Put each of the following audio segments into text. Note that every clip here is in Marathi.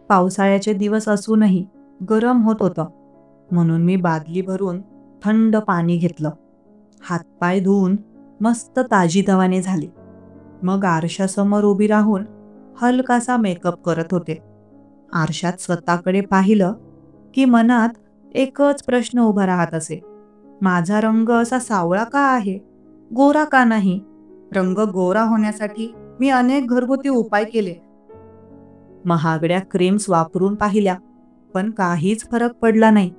पावसाळ्याचे दिवस असूनही गरम होत होतं. म्हणून मी बादली भरून थंड पाणी घेतलं. हातपाय धुवून मस्त ताजीतवाने झाले. मग आरशासमोर उभी राहून हलकासा मेकअप करत होते. आरशात स्वतःकडे पाहिलं की मनात एकच प्रश्न उभा राहत असे. माझा रंग असा सावळा का आहे, गोरा का नाही? रंग गोरा होण्यासाठी मी अनेक घरगुती उपाय केले. महागड्या क्रीम्स वापरून पाहिल्या, पण काहीच फरक पडला नाही.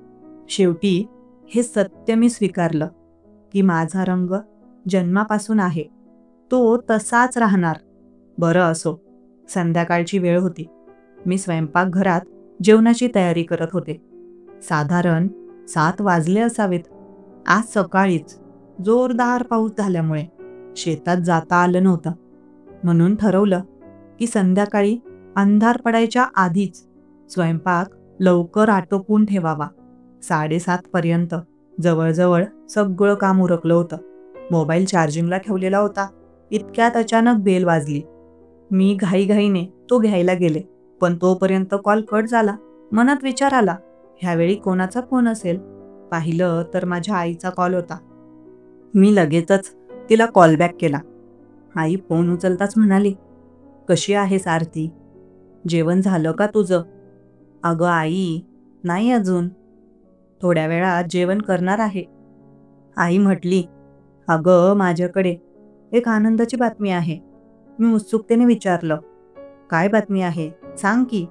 शेवटी हे सत्य मी स्वीकारलं की माझा रंग जन्मापासून आहे, तो तसाच राहणार. बरं असो. संध्याकाळची वेळ होती. मी स्वयंपाकघरात जेवणाची तयारी करत होते. साधारण 7 वाजले असावेत. आज सकाळीच जोरदार पाऊस झाल्यामुळे शेतात जाता आलं नव्हतं. म्हणून ठरवलं की संध्याकाळी अंधार पडायच्या आधीच स्वयंपाक लवकर आटोपून ठेवावा. 7:30 पर्यंत जवळजवळ सगळं काम उरकलं होतं. मोबाईल चार्जिंगला ठेवलेला होता. इतक्यात अचानक बेल वाजली. मी घाईघाईने तो घ्यायला गेले, पण तोपर्यंत कॉल कट झाला. मनात विचार आला, ह्यावेळी कोणाचा फोन असेल? पाहिलं तर माझ्या आईचा कॉल होता. मी लगेचच तिला कॉल बॅक केला. आई फोन उचलताच म्हणाली, कशी आहेस आरती? जेवण झालं का तुझं? अगं आई, नाही अजून. थोड्या वेळात जेवण करणार आहे. आई म्हटली, अगं माझ्याकडे एक आनंदाची बातमी आहे. मी उत्सुकतेने विचारलं, काय बातमी आहे? सांग की.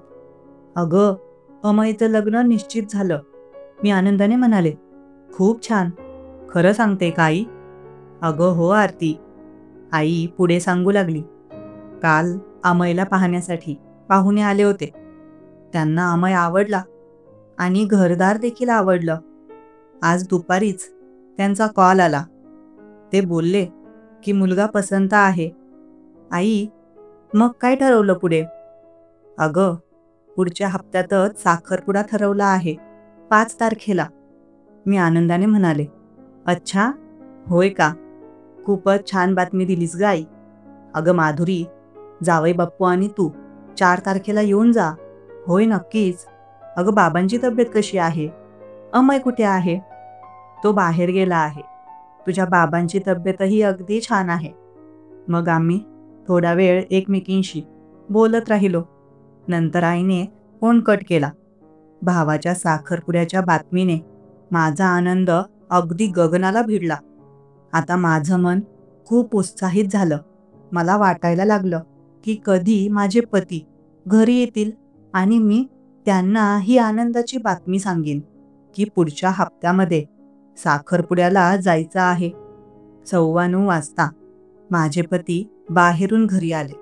अगं, अमयचं लग्न निश्चित झालं. मी आनंदाने म्हणाले, खूप छान. खरं सांगते का आई? अगं हो आरती. आई पुढे सांगू लागली, काल अमयला पाहण्यासाठी पाहुणे आले होते. त्यांना अमय आवडला आणि घरदार देखील आवडलं. आज दुपारीच त्यांचा कॉल आला. ते बोलले की मुलगा पसंत आहे. आई, मग काय ठरवलं पुढे? अगं, पुढच्या हप्त्यातच साखरपुडा ठरवला आहे, 5 तारखेला. मी आनंदाने म्हणाले, अच्छा, होय का? खूपच छान बातमी दिलीस ग आई. अगं माधुरी, जावई बाप्पू आणि तू 4 तारखेला येऊन जा. होय नक्कीच. अगं बाबांची तब्येत कशी आहे? अमय कुठे आहे? तो बाहेर गेला आहे. तुझ्या बाबांची तब्येतही अगदी छान आहे. मग आम्ही थोडा वेळ एकमेकींशी बोलत राहिलो. नंतर आईने फोन कट केला. भावाच्या साखरपुड्याच्या बातमीने माझा आनंद अगदी गगनाला भिडला. आता माझं मन खूप उत्साहित झालं. मला वाटायला लागलं की कधी माझे पती घरी येतील आणि मी त्यांना ही आनंदाची बातमी सांगेन की पुढच्या हप्त्यामध्ये साखरपुड्याला जायचं आहे. 9:15 वाजता माझे पती बाहेरून घरी आले.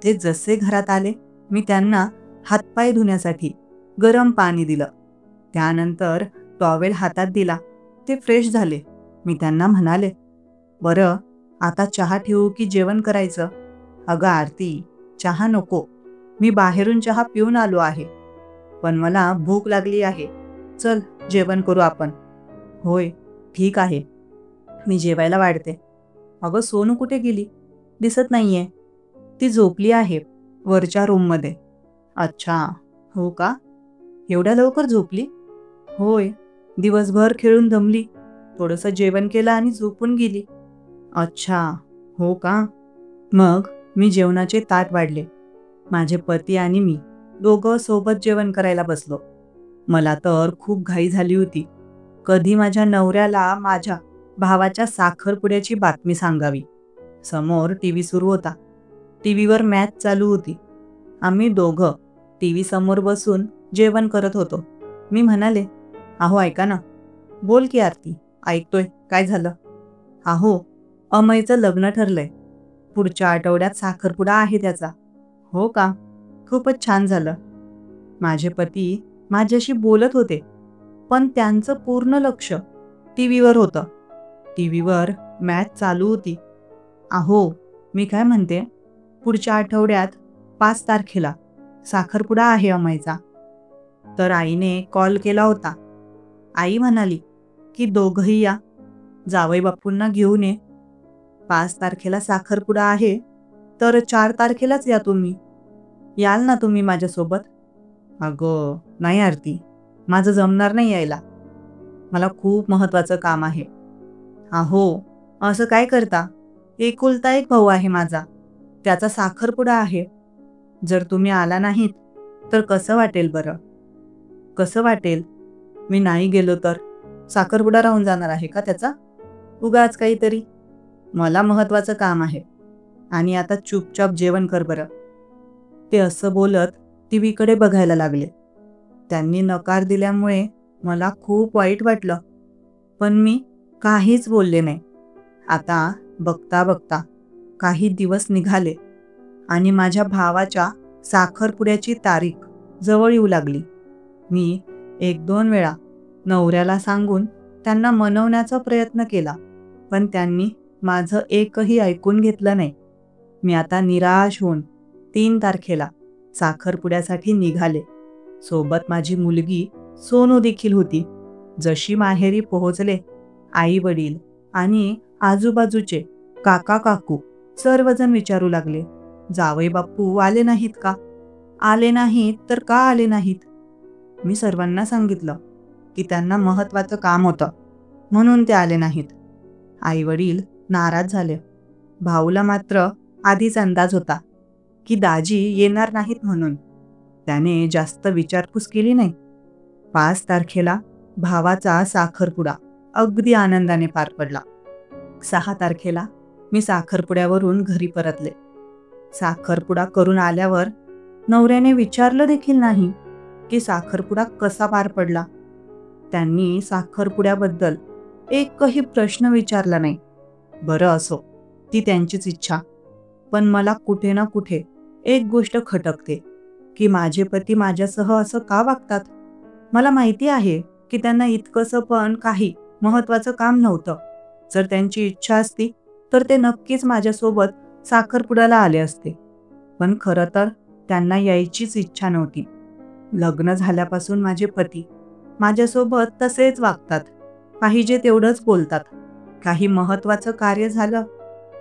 ते जसे घरात आले, मी त्यांना हातपाय धुण्यासाठी गरम पाणी दिलं. त्यानंतर टॉवेल हातात दिला. ते फ्रेश झाले. मी त्यांना म्हणाले, बरं आता चहा ठेवू की जेवण करायचं? अगं आरती, चहा नको. मी बाहेरून चहा पिऊन आलो आहे. पण मला भूक लागली आहे. चल जेवण करू आपण. होय, ठीक आहे. मी जेवायला वाढते. अगं सोनू कुठे गेली? दिसत नाहीये. ती झोपली आहे वरच्या रूममध्ये. अच्छा, हो का? एवढ्या लवकर झोपली? होय, दिवसभर खेळून दमली. थोडंसं जेवण केलं आणि झोपून गेली. अच्छा, हो का? मग मी जेवणाचे ताट वाढले. माझे पती आणि मी दोघं सोबत जेवण करायला बसलो. मला तर खूप घाई झाली होती. कधी माझ्या नवऱ्याला माझ्या भावाच्या साखरपुड्याची बातमी सांगावी. समोर टीव्ही सुरू होता. टीव्हीवर मॅच चालू होती. आम्ही दोघं टीव्ही समोर बसून जेवण करत होतो. मी म्हणाले, अहो ऐका ना. बोल की आरती, ऐकतोय. काय झालं? अहो, अमयचं लग्न ठरलंय. पुढच्या आठवड्यात साखरपुडा आहे त्याचा. हो का? खूपच छान झालं. माझे पती माझ्याशी बोलत होते, पण त्यांचं पूर्ण लक्ष टीव्हीवर होतं. टीव्हीवर मॅच चालू होती. अहो, मी काय म्हणते, पुढच्या आठवड्यात 5 तारखेला साखरपुडा आहे अमयचा. तर आईने कॉल केला होता. आई म्हणाली की दोघंही या, जावई बाप्पूंना घेऊन ये. 5 तारखेला साखरपुडा आहे, तर 4 तारखेलाच या तुम्ही. याल ना तुम्ही माझ्यासोबत? अगं नाही आरती, माझं जमणार नाही यायला. मला खूप महत्वाचं काम आहे. अहो, असं काय करता? एकुलता एक भाऊ आहे माझा. त्याचा साखरपुडा आहे. जर तुम्ही आला नाहीत, तर कसं वाटेल बरं? कसं वाटेल? मी नाही गेलो तर? साखरपुडा राहून जाणार आहे का त्याचा? उगाच काहीतरी. मला महत्वाचं काम आहे. आणि आता चुपचाप जेवण कर बरं. ते असं बोलत टीव्हीकडे बघायला लागले. त्यांनी नकार दिल्यामुळे मला खूप वाईट वाटलं. पण मी काहीच बोलले नाही. आता बघता बघता काही दिवस निघाले आणि माझ्या भावाच्या साखरपुड्याची तारीख जवळ येऊ लागली. मी 1-2 वेळा नवऱ्याला सांगून त्यांना मनवण्याचा प्रयत्न केला, पण त्यांनी माझं एकही ऐकून घेतलं नाही. मी आता निराश होऊन 3 तारखेला साखरपुड्यासाठी निघाले. सोबत माझी मुलगी सोनू देखील होती. जशी माहेरी पोहोचले, आई वडील आणि आजूबाजूचे काका काकू सर्वजण विचारू लागले, जावई बापू आले नाहीत का? आले नाहीत तर का आले नाहीत? मी सर्वांना सांगितलं की त्यांना महत्वाचं काम होतं म्हणून ते आले नाहीत. आई वडील नाराज झाले. भाऊला मात्र आधीच अंदाज होता की दाजी येणार नाहीत म्हणून. त्याने जास्त विचारपूस केली नाही. 5 तारखेला भावाचा साखरपुडा अगदी आनंदाने पार पडला. 6 तारखेला मी साखरपुड्यावरून घरी परतले. साखरपुडा करून आल्यावर नवऱ्याने विचारलं देखील नाही की साखरपुडा कसा पार पडला. त्यांनी साखरपुड्याबद्दल एकही प्रश्न विचारला नाही. बरं असो, ती त्यांचीच इच्छा. पण मला कुठे ना कुठे एक गोष्ट खटकते की माझे पती माझ्यासह असं का वागतात. मला माहिती आहे की त्यांना इतकंसं पण काही महत्वाचं काम नव्हतं. जर त्यांची इच्छा असती तर ते नक्कीच माझ्यासोबत साखरपुड्याला आले असते. पण खरं तर त्यांना यायचीच इच्छा नव्हती. लग्न झाल्यापासून माझे पती माझ्यासोबत तसेच वागतात. पाहिजे तेवढंच बोलतात. काही महत्वाचं कार्य झालं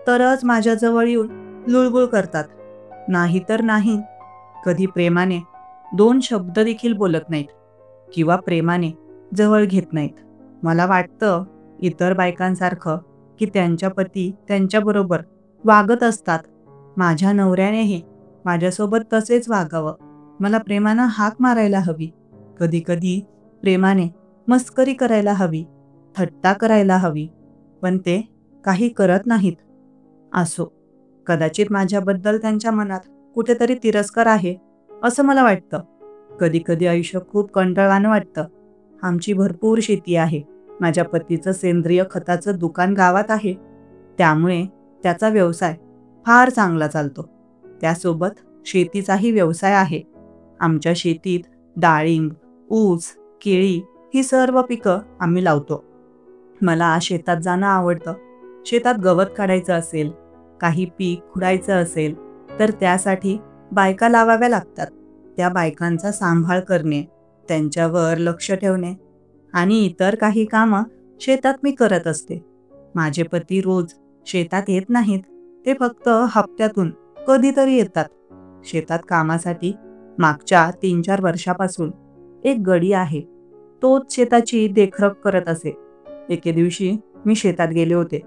तरच माझ्याजवळ येऊन लुळबुळ करतात. नाही तर नाही. कधी प्रेमाने 2 शब्द देखील बोलत नाहीत किंवा प्रेमाने जवळ घेत नाहीत. मला वाटतं इतर बायकांसारखं की त्यांच्या पती त्यांच्याबरोबर वागत असतात. माझ्या नवऱ्यानेही माझ्यासोबत तसेच वागावं. मला प्रेमानं हाक मारायला हवी. कधी कधी प्रेमाने मस्करी करायला हवी, थट्टा करायला हवी. पण ते काही करत नाहीत. असो, कदाचित माझ्याबद्दल त्यांच्या मनात कुठेतरी तिरस्कार आहे असं मला वाटतं. कधी कधी आयुष्य खूप कंटाळवाणं वाटतं. आमची भरपूर शेती आहे. माझ्या पतीचं सेंद्रिय खताचं दुकान गावात आहे. त्यामुळे त्याचा व्यवसाय फार चांगला चालतो. त्यासोबत शेतीचाही व्यवसाय आहे. आमच्या शेतीत डाळिंब, ऊस, केळी ही सर्व पिकं आम्ही लावतो. मला शेतात जाणं आवडतं. शेतात गवत काढायचं असेल, काही पीक खुडायचं असेल तर त्यासाठी बायका लावाव्या लागतात. त्या बायकांचा सांभाळ करणे, त्यांच्यावर लक्ष ठेवणे आणि इतर काही कामं शेतात मी करत असते. माझे पती रोज शेतात येत नाहीत. ते फक्त हप्त्यातून कधीतरी येतात. शेतात कामासाठी मागच्या 3-4 वर्षापासून एक गडी आहे. तोच शेताची देखरेख करत असे. एके दिवशी मी शेतात गेले होते.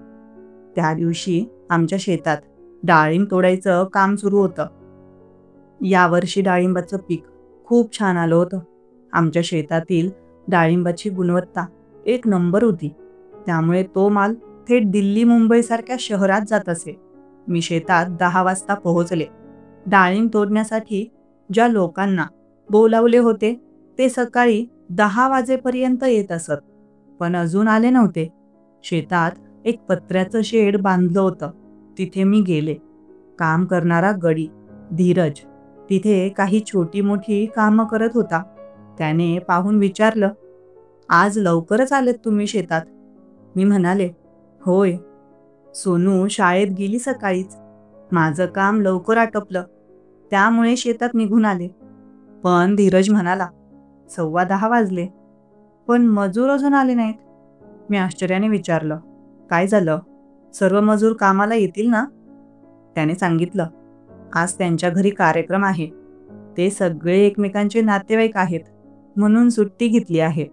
त्या दिवशी आमच्या शेतात डाळिंब तोडायचं काम सुरू होतं. यावर्षी डाळिंबाचं पीक खूप छान आलं होतं. आमच्या शेतातील डाळिंबाची गुणवत्ता 1 नंबर होती. त्यामुळे तो माल थेट दिल्ली, मुंबईसारख्या शहरात जात असे. मी शेतात 10 वाजता पोहोचले. डाळिंब तोडण्यासाठी ज्या लोकांना बोलावले होते ते सकाळी 10 वाजेपर्यंत येत असत, पण अजून आले नव्हते. शेतात एक पत्र्याचं शेड बांधलं होतं. तिथे मी गेले. काम करणारा गडी धीरज तिथे काही छोटी मोठी कामं करत होता. त्याने पाहून विचारलं, आज लवकरच आलेत तुम्ही शेतात? मी म्हणाले, होय. सोनू शाळेत गेली सकाळीच. माझं काम लवकर आटपलं, त्यामुळे शेतात निघून आले. पण धीरज म्हणाला, 10:15 वाजले, पण मजूर अजून आले नाहीत. मी आश्चर्याने विचारलं, काय झालं? सर्व मजूर कामाला येतील ना? त्याने सांगितलं, आज त्यांच्या घरी कार्यक्रम आहे. ते सगळे एकमेकांचे नातेवाईक आहेत म्हणून सुट्टी घेतली आहे.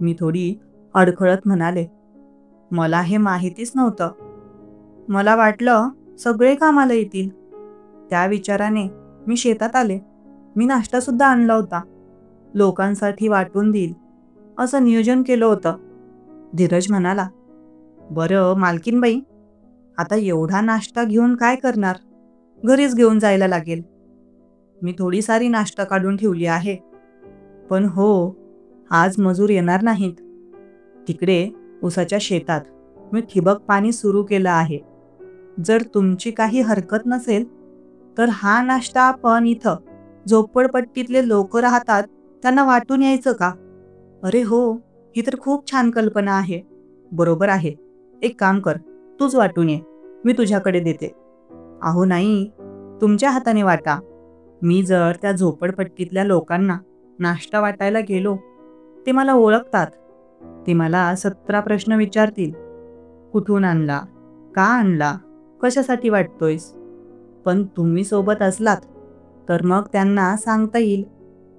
मी थोडी अडखळत म्हणाले, मला हे माहितीच नव्हतं. मला वाटलं सगळे कामाला येतील. त्या विचाराने मी शेतात आले. मी नाश्ता सुद्धा आणला होता. लोकांसाठी वाटून देईल असं नियोजन केलं होतं. धीरज म्हणाला, बरं मालकीनबाई, आता एवढा नाश्ता घेऊन काय करणार? घरीच घेऊन जायला लागेल. मी थोडी सारी नाश्ता काढून ठेवली आहे. पण हो, आज मजूर येणार नाहीत. तिकडे उसाच्या शेतात मी ठिबक पाणी सुरू केलं आहे. जर तुमची काही हरकत नसेल तर हा नाश्ता आपण इथं झोपडपट्टीतले लोक राहतात त्यांना वाटून यायचं का? अरे हो, ही तर खूप छान कल्पना आहे. बरोबर आहे. एक काम कर, तूच वाटून ये. मी तुझ्याकडे देते. अहो नाही, तुमच्या हाताने वाटा. मी जर त्या झोपडपट्टीतल्या लोकांना नाश्ता वाटायला गेलो, ते मला ओळखतात. ते मला 17 प्रश्न विचारतील. कुठून आणला? का आणला? कशासाठी वाटतोयस? पण तुम्ही सोबत असलात तर मग त्यांना सांगता येईल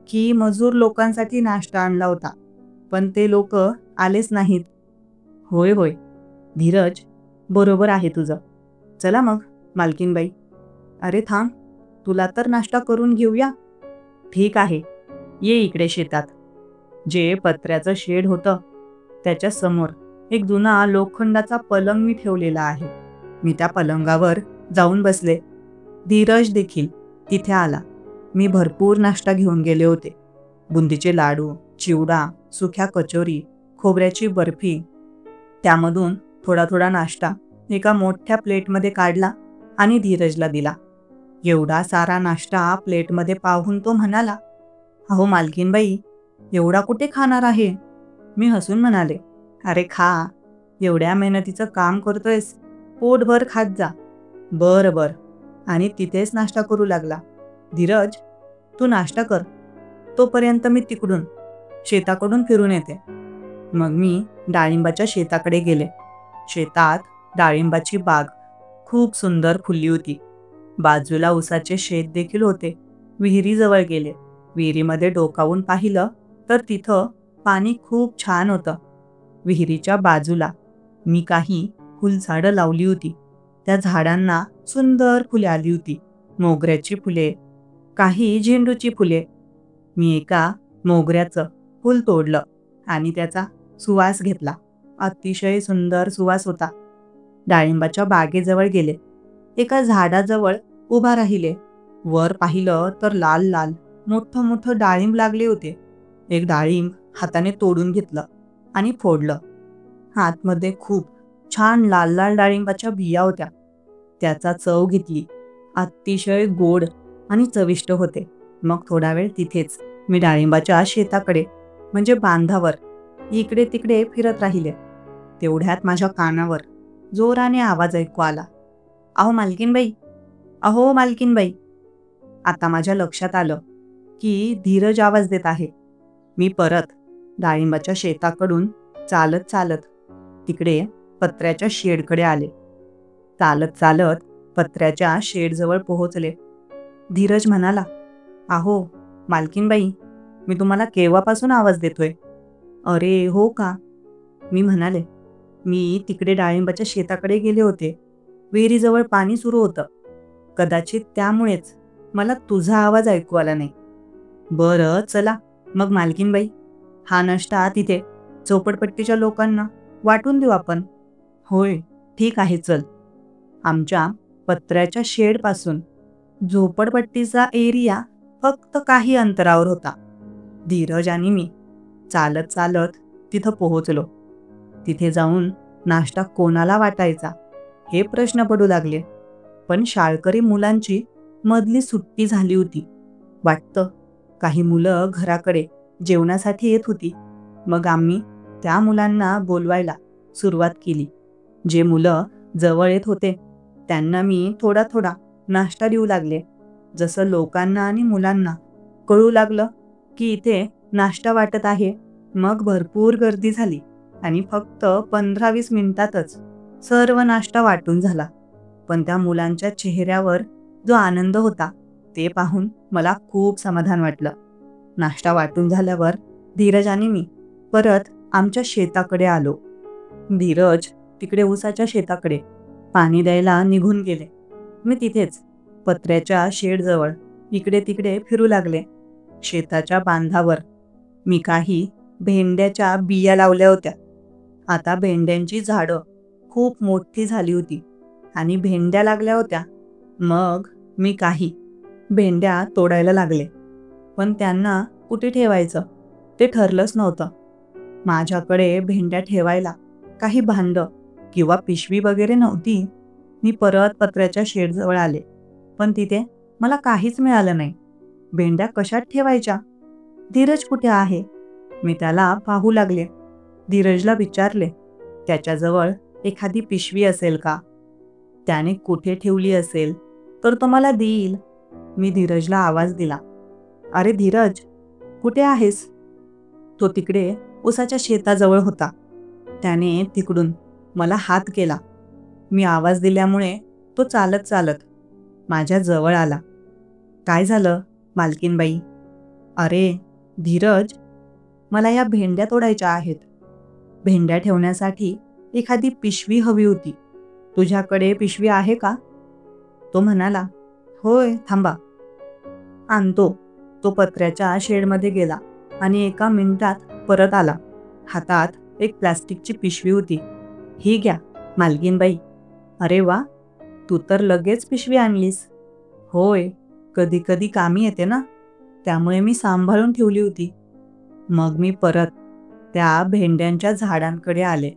की मजूर लोकांसाठी नाश्ता आणला होता, पण ते लोक आलेच नाहीत. होय होय धीरज, बरोबर आहे तुझं. चला मग मालकीनबाई. अरे थांब, तुला तर नाश्ता करून घेऊया. ठीक आहे, ये इकडे शेतात. जे पत्र्याचं शेड होतं त्याच्या समोर एक जुना लोखंडाचा पलंग मी ठेवलेला आहे. मी त्या पलंगावर जाऊन बसले. धीरज देखील तिथे आला. मी भरपूर नाश्ता घेऊन गेले होते. बुंदीचे लाडू, चिवडा, सुक्या कचोरी, खोबऱ्याची बर्फी. त्यामधून थोडा थोडा नाश्ता एका मोठ्या प्लेटमध्ये काढला आणि धीरजला दिला. एवढा सारा नाश्ता प्लेटमध्ये पाहून तो म्हणाला, अहो मालकीनबाई, एवढा कुठे खाणार आहे? मी हसून म्हणाले, अरे खा, एवढ्या मेहनतीचं काम करतोयस, पोटभर खात जा. बरं बरं. आणि तिथेच नाश्ता करू लागला. धीरज, तू नाश्ता कर, तोपर्यंत मी तिकडून शेताकडून फिरून येते. मग मी डाळिंबाच्या शेताकडे गेले. शेतात डाळिंबाची बाग खूप सुंदर फुलली होती. बाजूला उसाचे शेत देखील होते. विहिरीजवळ गेले. विहिरीमध्ये डोकावून पाहिलं तर तिथं पाणी खूप छान होतं. विहिरीच्या बाजूला मी काही फुलझाडं लावली होती. त्या झाडांना सुंदर फुले आली होती. मोगऱ्याची फुले, काही झेंडूची फुले. मी एका मोगऱ्याचं फूल तोडलं आणि त्याचा सुवास घेतला. अतिशय सुंदर सुवास होता. डाळिंबाच्या बागेजवळ गेले. एका झाडाजवळ उभा राहिले. वर पाहिलं तर लाल लाल मोठं मोठं डाळिंब लागले होते. एक डाळिंब हाताने तोडून घेतलं आणि फोडलं. आतमध्ये खूप छान लाल लाल डाळिंबाच्या बिया होत्या. त्याचा चव घेतली. अतिशय गोड आणि चविष्ट होते. मग थोडा वेळ तिथेच मी डाळिंबाच्या शेताकडे म्हणजे बांधावर इकडे तिकडे फिरत राहिले. तेवढ्यात माझ्या कानावर जोराने आवाज ऐकू आला, अहो मालकीनबाई, अहो मालकीनबाई. आता माझ्या लक्षात आलं की धीरज आवाज देत आहे. मी परत डाळिंबाच्या शेताकडून चालत चालत तिकडे पत्र्याच्या शेडकडे आले. चालत चालत पत्र्याच्या शेडजवळ पोहोचले. धीरज म्हणाला, अहो मालकीनबाई, मी तुम्हाला केव्हापासून आवाज देतोय? अरे हो का? मी म्हणाले, मी तिकडे डाळिंबाच्या शेताकडे गेले होते. विहिरीजवळ पाणी सुरू होतं. कदाचित त्यामुळेच मला तुझा आवाज ऐकू आला नाही. बरं चला मग मालकीनबाई, हा नाश्ता तिथे झोपडपट्टीच्या लोकांना वाटून देऊ आपण. होय ठीक आहे, चल. आमच्या पत्र्याच्या शेडपासून झोपडपट्टीचा एरिया फक्त काही अंतरावर होता. धीरज आणि मी चालत चालत तिथं पोहोचलो. तिथे जाऊन नाश्ता कोणाला वाटायचा हे प्रश्न पडू लागले. पण शाळकरी मुलांची मधली सुट्टी झाली होती. वाटतं काही मुलं घराकडे जेवणासाठी येत होती. मग आम्ही त्या मुलांना बोलवायला सुरुवात केली. जे मुलं जवळ येत होते त्यांना मी थोडा थोडा नाश्ता देऊ लागले. जसं लोकांना आणि मुलांना कळू लागलं की इथे नाश्ता वाटत आहे, मग भरपूर गर्दी झाली आणि फक्त 15-20 मिनिटातच सर्व नाश्ता वाटून झाला. पण त्या मुलांच्या चेहऱ्यावर जो आनंद होता ते पाहून मला खूप समाधान वाटलं. नाश्ता वाटून झाल्यावर धीरज आणि मी परत आमच्या शेताकडे आलो. धीरज तिकडे ऊसाच्या शेताकडे पाणी द्यायला निघून गेले. मी तिथेच पत्र्याच्या शेडजवळ इकडे तिकडे फिरू लागले. शेताच्या बांधावर मी काही भेंड्याच्या बिया लावल्या होत्या. आता भेंड्यांची झाडं खूप मोठी झाली होती आणि भेंड्या लागल्या होत्या. मग मी काही भेंड्या तोडायला लागले, पण त्यांना कुठे ठेवायचं ते ठरलंच नव्हतं. माझ्याकडे भेंड्या ठेवायला काही भांड किंवा पिशवी वगैरे नव्हती. मी परत पत्र्याच्या शेडजवळ आले, पण तिथे मला काहीच मिळालं नाही. भेंड्या कशात ठेवायच्या? धीरज कुठे आहे? मी त्याला पाहू लागले. धीरजला विचारले, त्याच्याजवळ एखादी पिशवी असेल का? त्याने कुठे ठेवली असेल तर तो मला देईल. मी धीरजला आवाज दिला, अरे धीरज, कुठे आहेस? तो तिकडे उसाच्या शेताजवळ होता. त्याने तिकडून मला हात केला. मी आवाज दिल्यामुळे तो चालत चालत माझ्या जवळ आला. काय झालं मालकीनबाई? अरे धीरज, मला या भेंड्या तोडायच्या आहेत. भेंड्या ठेवण्यासाठी एखादी पिशवी हवी होती. तुझ्याकडे पिशवी आहे का? तो म्हणाला, होय, थांबा, आणतो. तो पत्र्याच्या शेडमध्ये गेला आणि एका मिनिटात परत आला. हातात एक प्लास्टिकची पिशवी होती. ही घ्या मालकीनबाई. अरे वा, तू तर लगेच पिशवी आणलीस. होय, कधी कधी कामी येते ना, त्यामुळे मी सांभाळून ठेवली होती. मग मी परत त्या भेंड्यांच्या झाडांकडे आले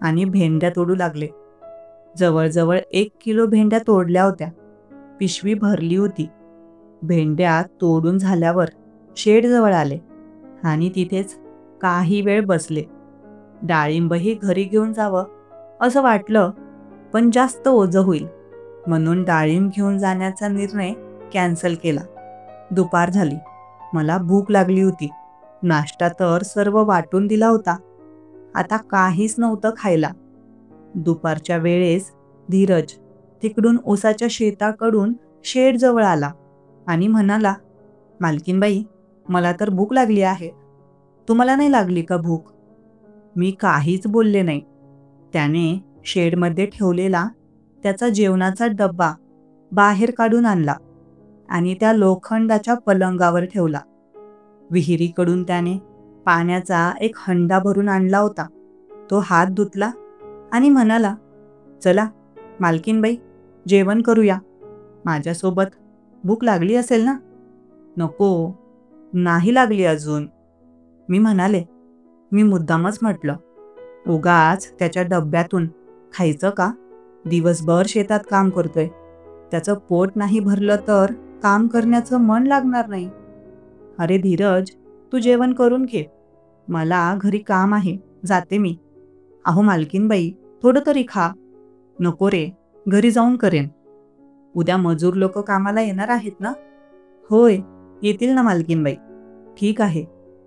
आणि भेंड्या तोडू लागले. जवळजवळ 1 किलो भेंड्या तोडल्या होत्या. पिशवी भरली होती. भेंड्या तोडून झाल्यावर शेडजवळ आले आणि तिथेच काही वेळ बसले. डाळिंबही घरी घेऊन जावं असं वाटलं, पण जास्त ओझं होईल म्हणून डाळिंब घेऊन जाण्याचा निर्णय कॅन्सल केला. दुपार झाली. मला भूक लागली होती. नाश्ता तर सर्व वाटून दिला होता. आता काहीच नव्हतं खायला. दुपारच्या वेळेस धीरज तिकडून ऊसाच्या शेताकडून शेडजवळ आला आणि म्हणाला, मालकीनबाई, मला तर भूक लागली आहे. तुम्हाला नाही लागली का भूक? मी काहीच बोलले नाही. त्याने शेडमध्ये ठेवलेला त्याचा जेवणाचा डब्बा बाहेर काढून आणला आणि त्या लोखंडाच्या पलंगावर ठेवला. विहिरीकडून त्याने पाण्याचा एक हंडा भरून आणला होता. तो हात धुतला आणि म्हणाला, चला मालकीनबाई, जेवण करूया. माझ्यासोबत भूक लागली असेल ना? नको, नाही लागली अजून. मी म्हणाले, मी मुद्दामच म्हटलं. उगाच त्याच्या डब्यातून खायचं का? दिवसभर शेतात काम करतोय. त्याचं पोट नाही भरलं तर काम करण्याचं मन लागणार नाही. अरे धीरज, तू जेवण करून घे. मला घरी काम आहे, जाते मी. अहो मालकीनबाई, थोडं तरी खा. नको रे, घरी जाऊन करेन. उद्या मजूर लोक कामाला येणार आहेत ना? होय, येतील ना मालकीनबाई. ठीक आहे,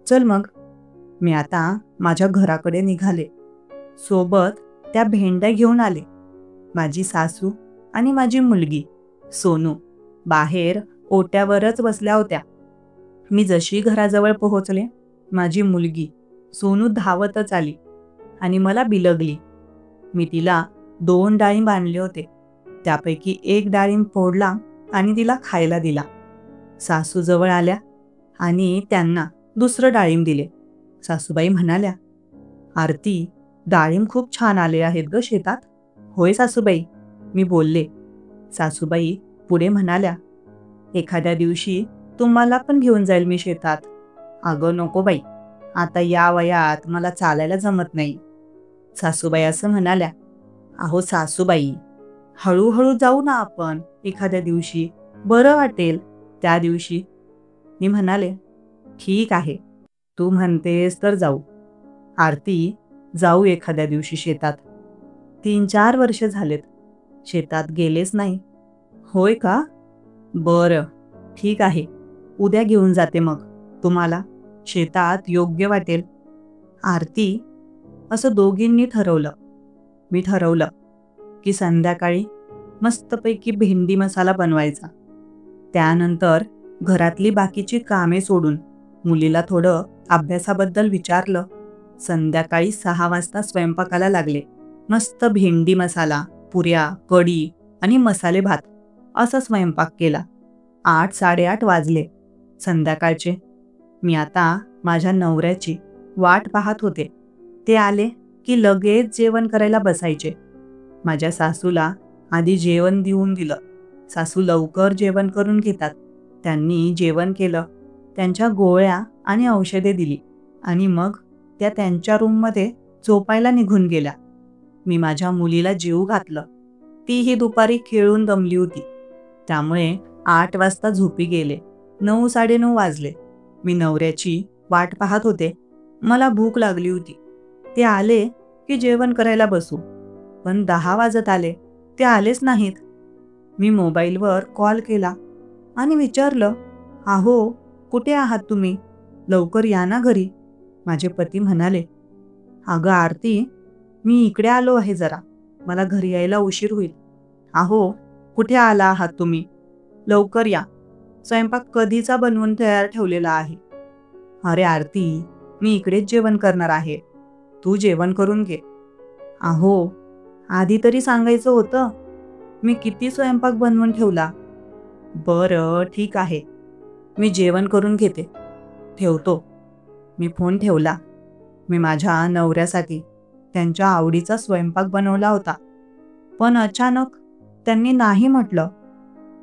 चल मग. मी आता माझ्या घराकडे निघाले. सोबत त्या भेंड्या घेऊन आले. माझी सासू आणि माझी मुलगी सोनू बाहेर ओट्यावरच बसल्या होत्या. मी जशी घराजवळ पोहोचले, माझी मुलगी सोनू धावतच आली आणि मला बिलगली. मी तिला 2 डाळिंब आणले होते. त्यापैकी 1 डाळिंब फोडला आणि तिला खायला दिला. सासू जवळ आल्या आणि त्यांना दुसरं डाळिंब दिले. सासूबाई म्हणाल्या, आरती, डाळिंब खूप छान आले आहेत ग शेतात. होय सासूबाई, मी बोलले. सासूबाई पुढे म्हणाल्या, एखाद्या दिवशी तुम्हाला पण घेऊन जाईल मी शेतात. अगं नको बाई, आता या वयात मला चालायला जमत नाही. सासूबाई असं म्हणाल्या. अहो सासूबाई, हळूहळू जाऊ ना आपण एखाद्या दिवशी, बरं वाटेल त्या दिवशी. मी म्हणाले, ठीक आहे, तू म्हणतेस तर जाऊ. आरती, जाऊ एखाद्या दिवशी शेतात. 3-4 वर्ष झालेत शेतात गेलेच नाही. होय का? बरं, ठीक आहे, उद्या घेऊन जाते मग तुम्हाला. शेतात योग्य वाटेल. आरती, असं दोघींनी ठरवलं. मी ठरवलं की संध्याकाळी मस्तपैकी भेंडी मसाला बनवायचा. त्यानंतर घरातली बाकीची कामे सोडून मुलीला थोडं अभ्यासाबद्दल विचारलं. संध्याकाळी 6 वाजता स्वयंपाकाला लागले. मस्त भेंडी मसाला, पुऱ्या, कढी आणि मसाले भात असा स्वयंपाक केला. 8-8:30 वाजले संध्याकाळचे. मी आता माझ्या नवऱ्याची वाट पाहत होते. ते आले की लगेच जेवण करायला बसायचे. माझ्या सासूला आधी जेवण देऊन दिलं. सासू लवकर जेवण करून घेतात. त्यांनी जेवण केलं, त्यांच्या गोळ्या आणि औषधे दिली आणि मग त्या त्यांच्या रूममध्ये झोपायला निघून गेल्या. मी माझ्या मुलीला जेवू घातलं. तीही दुपारी खेळून दमली होती, त्यामुळे 8 वाजता झोपी गेले. 9-9:30 वाजले. मी नवऱ्याची वाट पाहत होते. मला भूक लागली होती. ते आले की जेवण करायला बसू, पण 10 वाजत आले, ते आलेच नाहीत. मी मोबाईलवर कॉल केला आणि विचारलं, "अहो, कुठे आहात तुम्ही? लवकर या ना घरी." माझे पती म्हणाले, "अगं आरती, मी इकडे आलो आहे जरा. मला घरी यायला उशीर होईल." "अहो, कुठे आला आहात तुम्ही? लवकर या. स्वयंपाक कधीचा बनवून तयार ठेवलेला आहे." "अरे आरती, मी इकडेच जेवण करणार आहे. तू जेवण करून घे." "अहो, आधी तरी सांगायचं होतं. मी किती स्वयंपाक बनवून ठेवला." "बरं, ठीक आहे. मी जेवण करून घेते. ठेवतो." मी फोन ठेवला. मी माझ्या नवऱ्यासाठी त्यांच्या आवडीचा स्वयंपाक बनवला होता. पण अचानक त्यांनी नाही म्हटलं.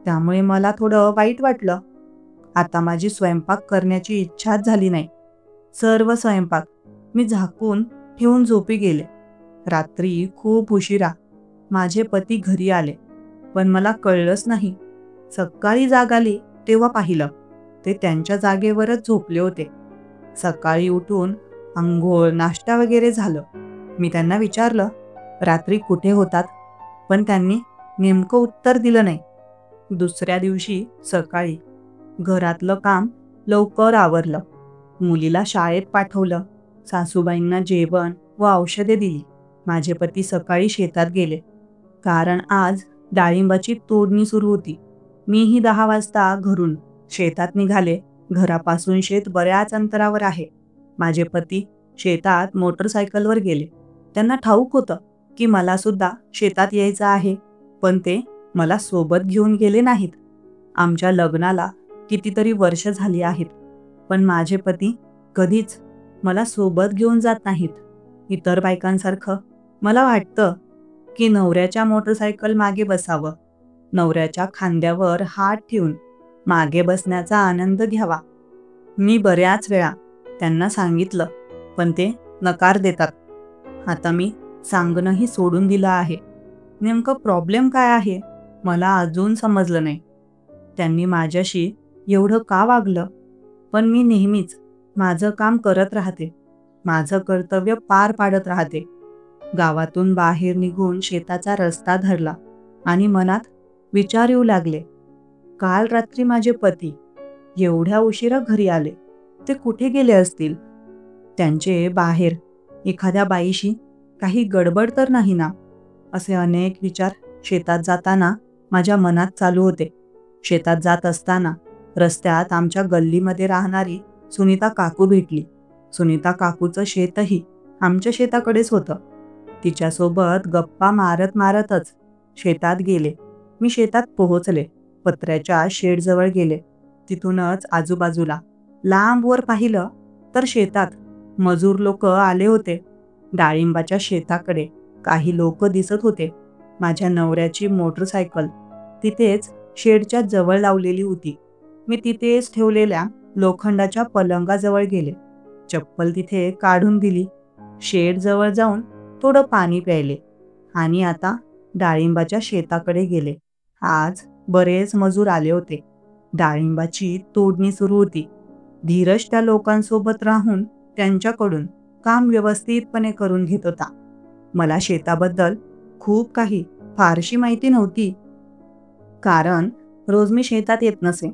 त्यामुळे मला थोडं वाईट वाटलं. आता माझी स्वयंपाक करण्याची इच्छाच झाली नाही. सर्व स्वयंपाक मी झाकून ठेवून झोपी गेले. रात्री खूप उशिरा माझे पती घरी आले, पण मला कळलंच नाही. सकाळी जाग आली तेव्हा पाहिलं, ते त्यांच्या जागेवरच झोपले होते. सकाळी उठून अंघोळ, नाश्ता वगैरे झालं. मी त्यांना विचारलं, "रात्री कुठे होतात?" पण त्यांनी नेमकं उत्तर दिलं नाही. दुसऱ्या दिवशी सकाळी घरातलं काम लवकर आवरलं. मुलीला शाळेत पाठवलं. सासूबाईंना जेवण व औषधे दिली. माझे पती सकाळी शेतात गेले, कारण आज डाळिंबाची तोडणी सुरू होती. मीही 10 वाजता घरून शेतात निघाले. घरापासून शेत बऱ्याच अंतरावर आहे. माझे पती शेतात मोटरसायकलवर गेले. त्यांना ठाऊक होतं की मला सुद्धा शेतात यायचं आहे, पण ते मला सोबत घेऊन गेले नाहीत. आमच्या लग्नाला कितीतरी वर्ष झाली आहेत, पण माझे पती कधीच मला सोबत घेऊन जात नाहीत. इतर बायकांसारखं मला वाटतं की नवऱ्याच्या मोटरसायकल मागे बसावं, नवऱ्याच्या खांद्यावर हात ठेवून मागे बसण्याचा आनंद घ्यावा. मी बऱ्याच वेळा त्यांना सांगितलं, पण ते नकार देतात. आता मी सांगणंही सोडून दिलं आहे. नेमकं प्रॉब्लेम काय आहे मला अजून समजलं नाही. त्यांनी माझ्याशी एवढं का वागलं? पण मी नेहमीच माझं काम करत राहते. माझं कर्तव्य पार पाडत राहते. गावातून बाहेर निघून शेताचा रस्ता धरला आणि मनात विचार येऊ लागले. काल रात्री माझे पती एवढ्या उशिरा घरी आले. ते कुठे गेले असतील? त्यांचे बाहेर एखाद्या बाईशी काही गडबड तर नाही ना? असे अनेक विचार शेतात जाताना माझ्या मनात चालू होते. शेतात जात असताना रस्त्यात आमच्या गल्लीमध्ये राहणारी सुनीता काकू भेटली. सुनीता काकूचं शेतही आमच्या शेताकडेच होतं. तिच्यासोबत गप्पा मारत मारतच शेतात गेले. मी शेतात पोहोचले. पत्र्याच्या शेडजवळ गेले. तिथूनच आजूबाजूला लांबवर पाहिलं तर शेतात मजूर लोक आले होते. डाळिंबाच्या शेताकडे काही लोक दिसत होते. माझ्या नवऱ्याची मोटरसायकल तिथेच शेडच्या जवळ लावलेली होती. मी तिथेच ठेवलेल्या लोखंडाच्या पलंगाजवळ गेले. चप्पल तिथे काढून दिली. शेडजवळ जाऊन थोडं पाणी प्यायले आणि आता डाळिंबाच्या शेताकडे गेले. आज बरेच मजूर आले होते. डाळिंबाची तोडणी सुरू होती. धीरज त्या लोकांसोबत राहून त्यांच्याकडून काम व्यवस्थितपणे करून घेत होता. मला शेताबद्दल खूप काही फारशी माहिती नव्हती, कारण रोज मी शेतात येत नसे.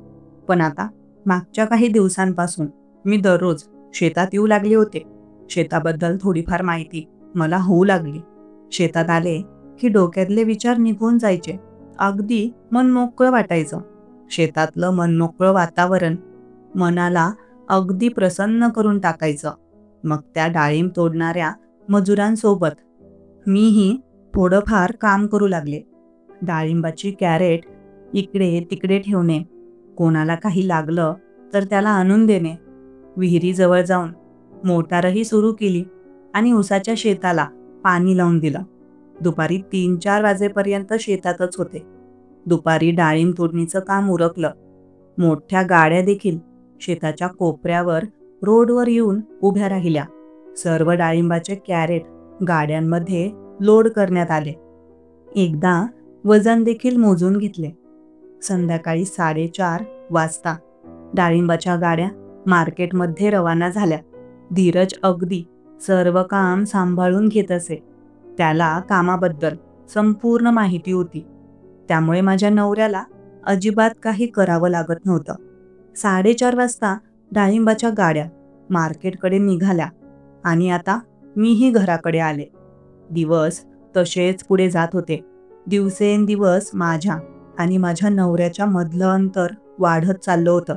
पण आता मागच्या काही दिवसांपासून मी दररोज शेतात येऊ लागले होते. शेताबद्दल थोडीफार माहिती मला होऊ लागली. शेतात आले की डोक्यातले विचार निघून जायचे. अगदी मन मोकळं वाटायचं. शेतातलं मनमोकळं वातावरण मनाला अगदी प्रसन्न करून टाकायचं. मग त्या डाळिंब तोडणाऱ्या मजुरांसोबत मीही थोडंफार काम करू लागले. डाळिंबाची कॅरेट इकडे तिकडे ठेवणे, कोणाला काही लागलं तर त्याला आणून देणे, विहिरीजवळ जाऊन मोटारही सुरू केली आणि उसाच्या शेताला पाणी लावून दिलं. दुपारी 3-4 वाजेपर्यंत शेतातच होते. दुपारी डाळिंब तोडणीचं काम उरकलं. मोठ्या गाड्या देखील शेताच्या कोपऱ्यावर रोडवर येऊन उभ्या राहिल्या. सर्व डाळिंबाचे कॅरेट गाड्यांमध्ये लोड करण्यात आले. एकदा वजन देखील मोजून घेतले. संध्याकाळी 4:30 वाजता डाळिंबाच्या गाड्या मार्केटमध्ये रवाना झाल्या. धीरज अगदी सर्व काम सांभाळून घेत असे. त्याला कामाबद्दल संपूर्ण माहिती होती. त्यामुळे माझ्या नवऱ्याला अजिबात काही करावं लागत नव्हतं. 4:30 वाजता डाळिंबाच्या गाड्या मार्केटकडे निघाल्या आणि आता मीही घराकडे आले. दिवस तसेच पुढे जात होते. दिवसेंदिवस माझ्या आणि माझ्या नवऱ्याच्या मधलं अंतर वाढत चाललं होतं.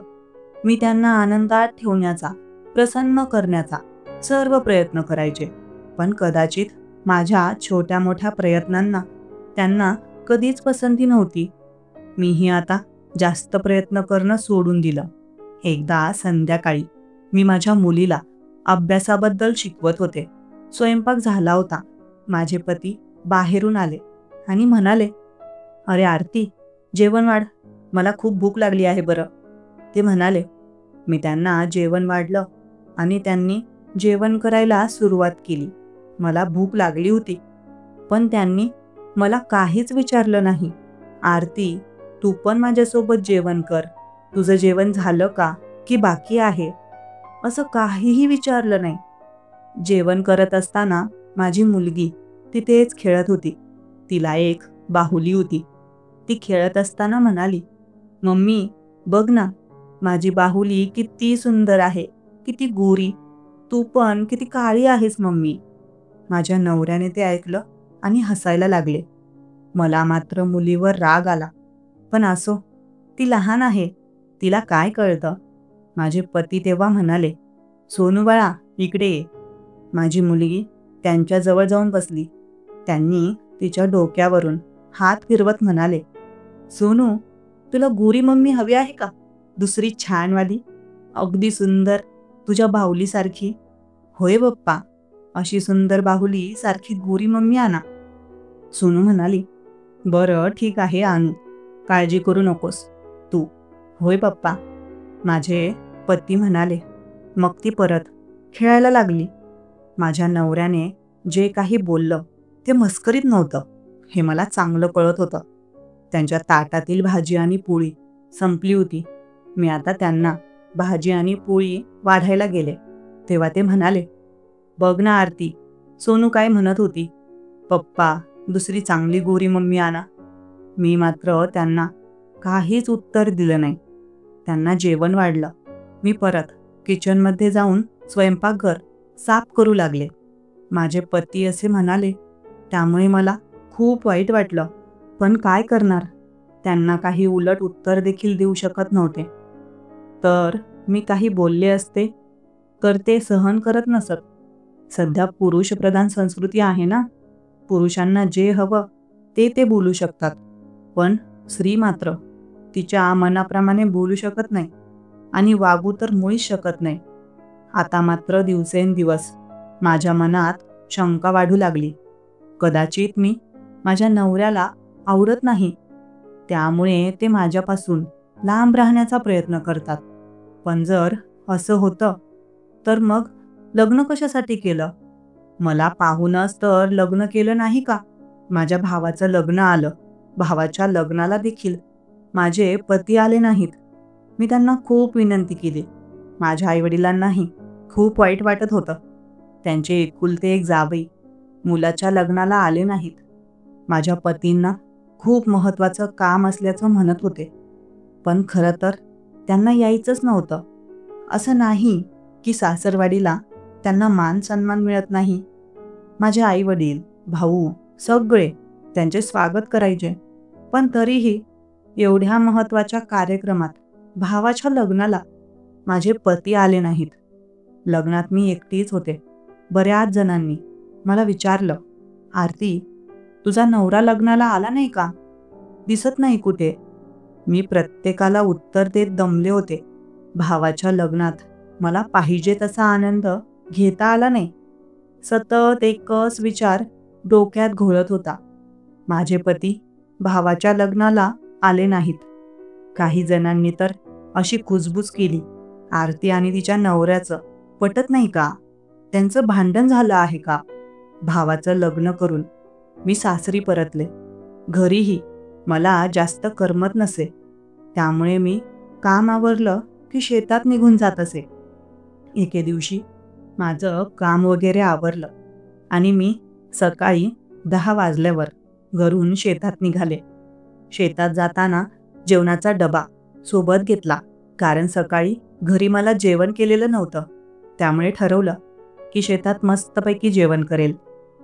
मी त्यांना आनंदात ठेवण्याचा, प्रसन्न करण्याचा सर्व प्रयत्न करायचे, पण कदाचित माझ्या छोट्या मोठ्या प्रयत्नांना त्यांना कधीच पसंती नव्हती. मीही आता जास्त प्रयत्न करणं सोडून दिलं. एकदा संध्याकाळी मी माझ्या मुलीला अभ्यासाबद्दल शिकवत होते. स्वयंपाक झाला होता. माझे पती बाहेरून आले आणि म्हणाले, "अरे आरती, जेवण वाढ, मला खूप भूक लागली आहे बरं." ते म्हणाले. मी त्यांना जेवण वाढलं आणि त्यांनी जेवण करायला सुरुवात केली. मला भूक लागली होती, पण त्यांनी मला काहीच विचारलं नाही. "आरती, तू पण माझ्यासोबत जेवण कर. तुझं जेवण झालं का की बाकी आहे?" असं काहीही विचारलं नाही. जेवण करत असताना माझी मुलगी तिथेच खेळत होती. तिला एक बाहुली होती. ती खेळत असताना म्हणाली, "मम्मी, बघ ना, माझी बाहुली किती सुंदर आहे, किती गोरी. तू पण किती काळी आहेस मम्मी." माझ्या नवऱ्याने ते ऐकलं आणि हसायला लागले. मला मात्र मुलीवर राग आला. पण असो, ती लहान आहे, तिला काय कळतं. माझे पती तेव्हा म्हणाले, "सोनू बाळा, इकडे ये." माझी मुलगी त्यांच्याजवळ जाऊन बसली. त्यांनी तिच्या डोक्यावरून हात फिरवत म्हणाले, "सोनू, तुला गोरी मम्मी हवी आहे का? दुसरी छानवाली, अगदी सुंदर, तुझ्या बाहुलीसारखी?" "होय पप्पा, अशी सुंदर बाहुली सारखी गोरी मम्मी आणा." सोनू म्हणाली, "बरं ठीक आहे, आणू. काळजी करू नकोस तू." "होय पप्पा." माझे पती म्हणाले. मग ती परत खेळायला लागली. माझ्या नवऱ्याने जे काही बोललं ते मस्करीत नव्हतं, हे मला चांगलं कळत होतं. त्यांच्या ताटातील भाजी आणि पोळी संपली होती. मी आता त्यांना भाजी आणि पोळी वाढायला गेले, तेव्हा ते म्हणाले, "बघ ना आरती, सोनू काय म्हणत होती, पप्पा, दुसरी चांगली गोरी मम्मी आणा." मी मात्र त्यांना काहीच उत्तर दिलं नाही. त्यांना जेवण वाढलं. मी परत किचनमध्ये जाऊन स्वयंपाकघर साफ करू लागले. माझे पती असे म्हणाले, त्यामुळे मला खूप वाईट वाटलं. पण काय करणार, त्यांना काही उलट उत्तर देखील देऊ शकत नव्हते. तर मी काही बोलले असते तर ते सहन करत नसत. सध्या पुरुषप्रधान संस्कृती आहे ना, पुरुषांना जे हवं ते बोलू शकतात, पण स्त्री मात्र तिच्या मनाप्रमाणे बोलू शकत नाही आणि वागू तर मुळीच शकत नाही. आता मात्र दिवसेंदिवस माझ्या मनात शंका वाढू लागली. कदाचित मी माझ्या नवऱ्याला आवडत नाही, त्यामुळे ते माझ्यापासून लांब राहण्याचा प्रयत्न करतात. पण जर असं होतं तर मग लग्न कशासाठी केलं? मला पाहूनच तर लग्न केलं नाही का? माझ्या भावाचं लग्न आलं. भावाच्या लग्नाला देखील माझे पती आले नाहीत. मी त्यांना खूप विनंती केली. माझ्या आईवडिलांनाही खूप वाईट वाटत होतं. त्यांचे एकुलते एक जावई मुलाच्या लग्नाला आले नाहीत. माझ्या पतींना खूप महत्त्वाचं काम असल्याचं म्हणत होते, पण खरं तर त्यांना यायचंच नव्हतं. असं नाही की सासरवाडीला त्यांना मान सन्मान मिळत नाही. माझे आईवडील, भाऊ सगळे त्यांचे स्वागत करायचे, पण तरीही एवढ्या महत्वाच्या कार्यक्रमात, भावाच्या लग्नाला माझे पती आले नाहीत. लग्नात मी एकटीच होते. बऱ्याच जणांनी मला विचारलं, आरती, तुझा नवरा लग्नाला आला नाही का? दिसत नाही कुठे. मी प्रत्येकाला उत्तर देत दमले होते. भावाच्या लग्नात मला पाहिजे तसा आनंद घेता आला नाही. सतत एकच विचार डोक्यात घोळत होता. माझे पती भावाच्या लग्नाला आले नाहीत. काही जणांनी तर अशी कुजबूज केली, आरती आणि तिच्या नवऱ्याचं पटत नाही का? त्यांचं भांडण झालं आहे का? भावाचं लग्न करून मी सासरी परतले. घरीही मला जास्त करमत नसे. त्यामुळे मी काम आवरलं की शेतात निघून जात असे. एके दिवशी माझं काम वगैरे आवरलं आणि मी सकाळी 10 वाजल्यावर घरून शेतात निघाले. शेतात जाताना जेवणाचा डबा सोबत घेतला, कारण सकाळी घरी मला जेवण केलेलं नव्हतं. त्यामुळे ठरवलं की शेतात मस्तपैकी जेवण करेल.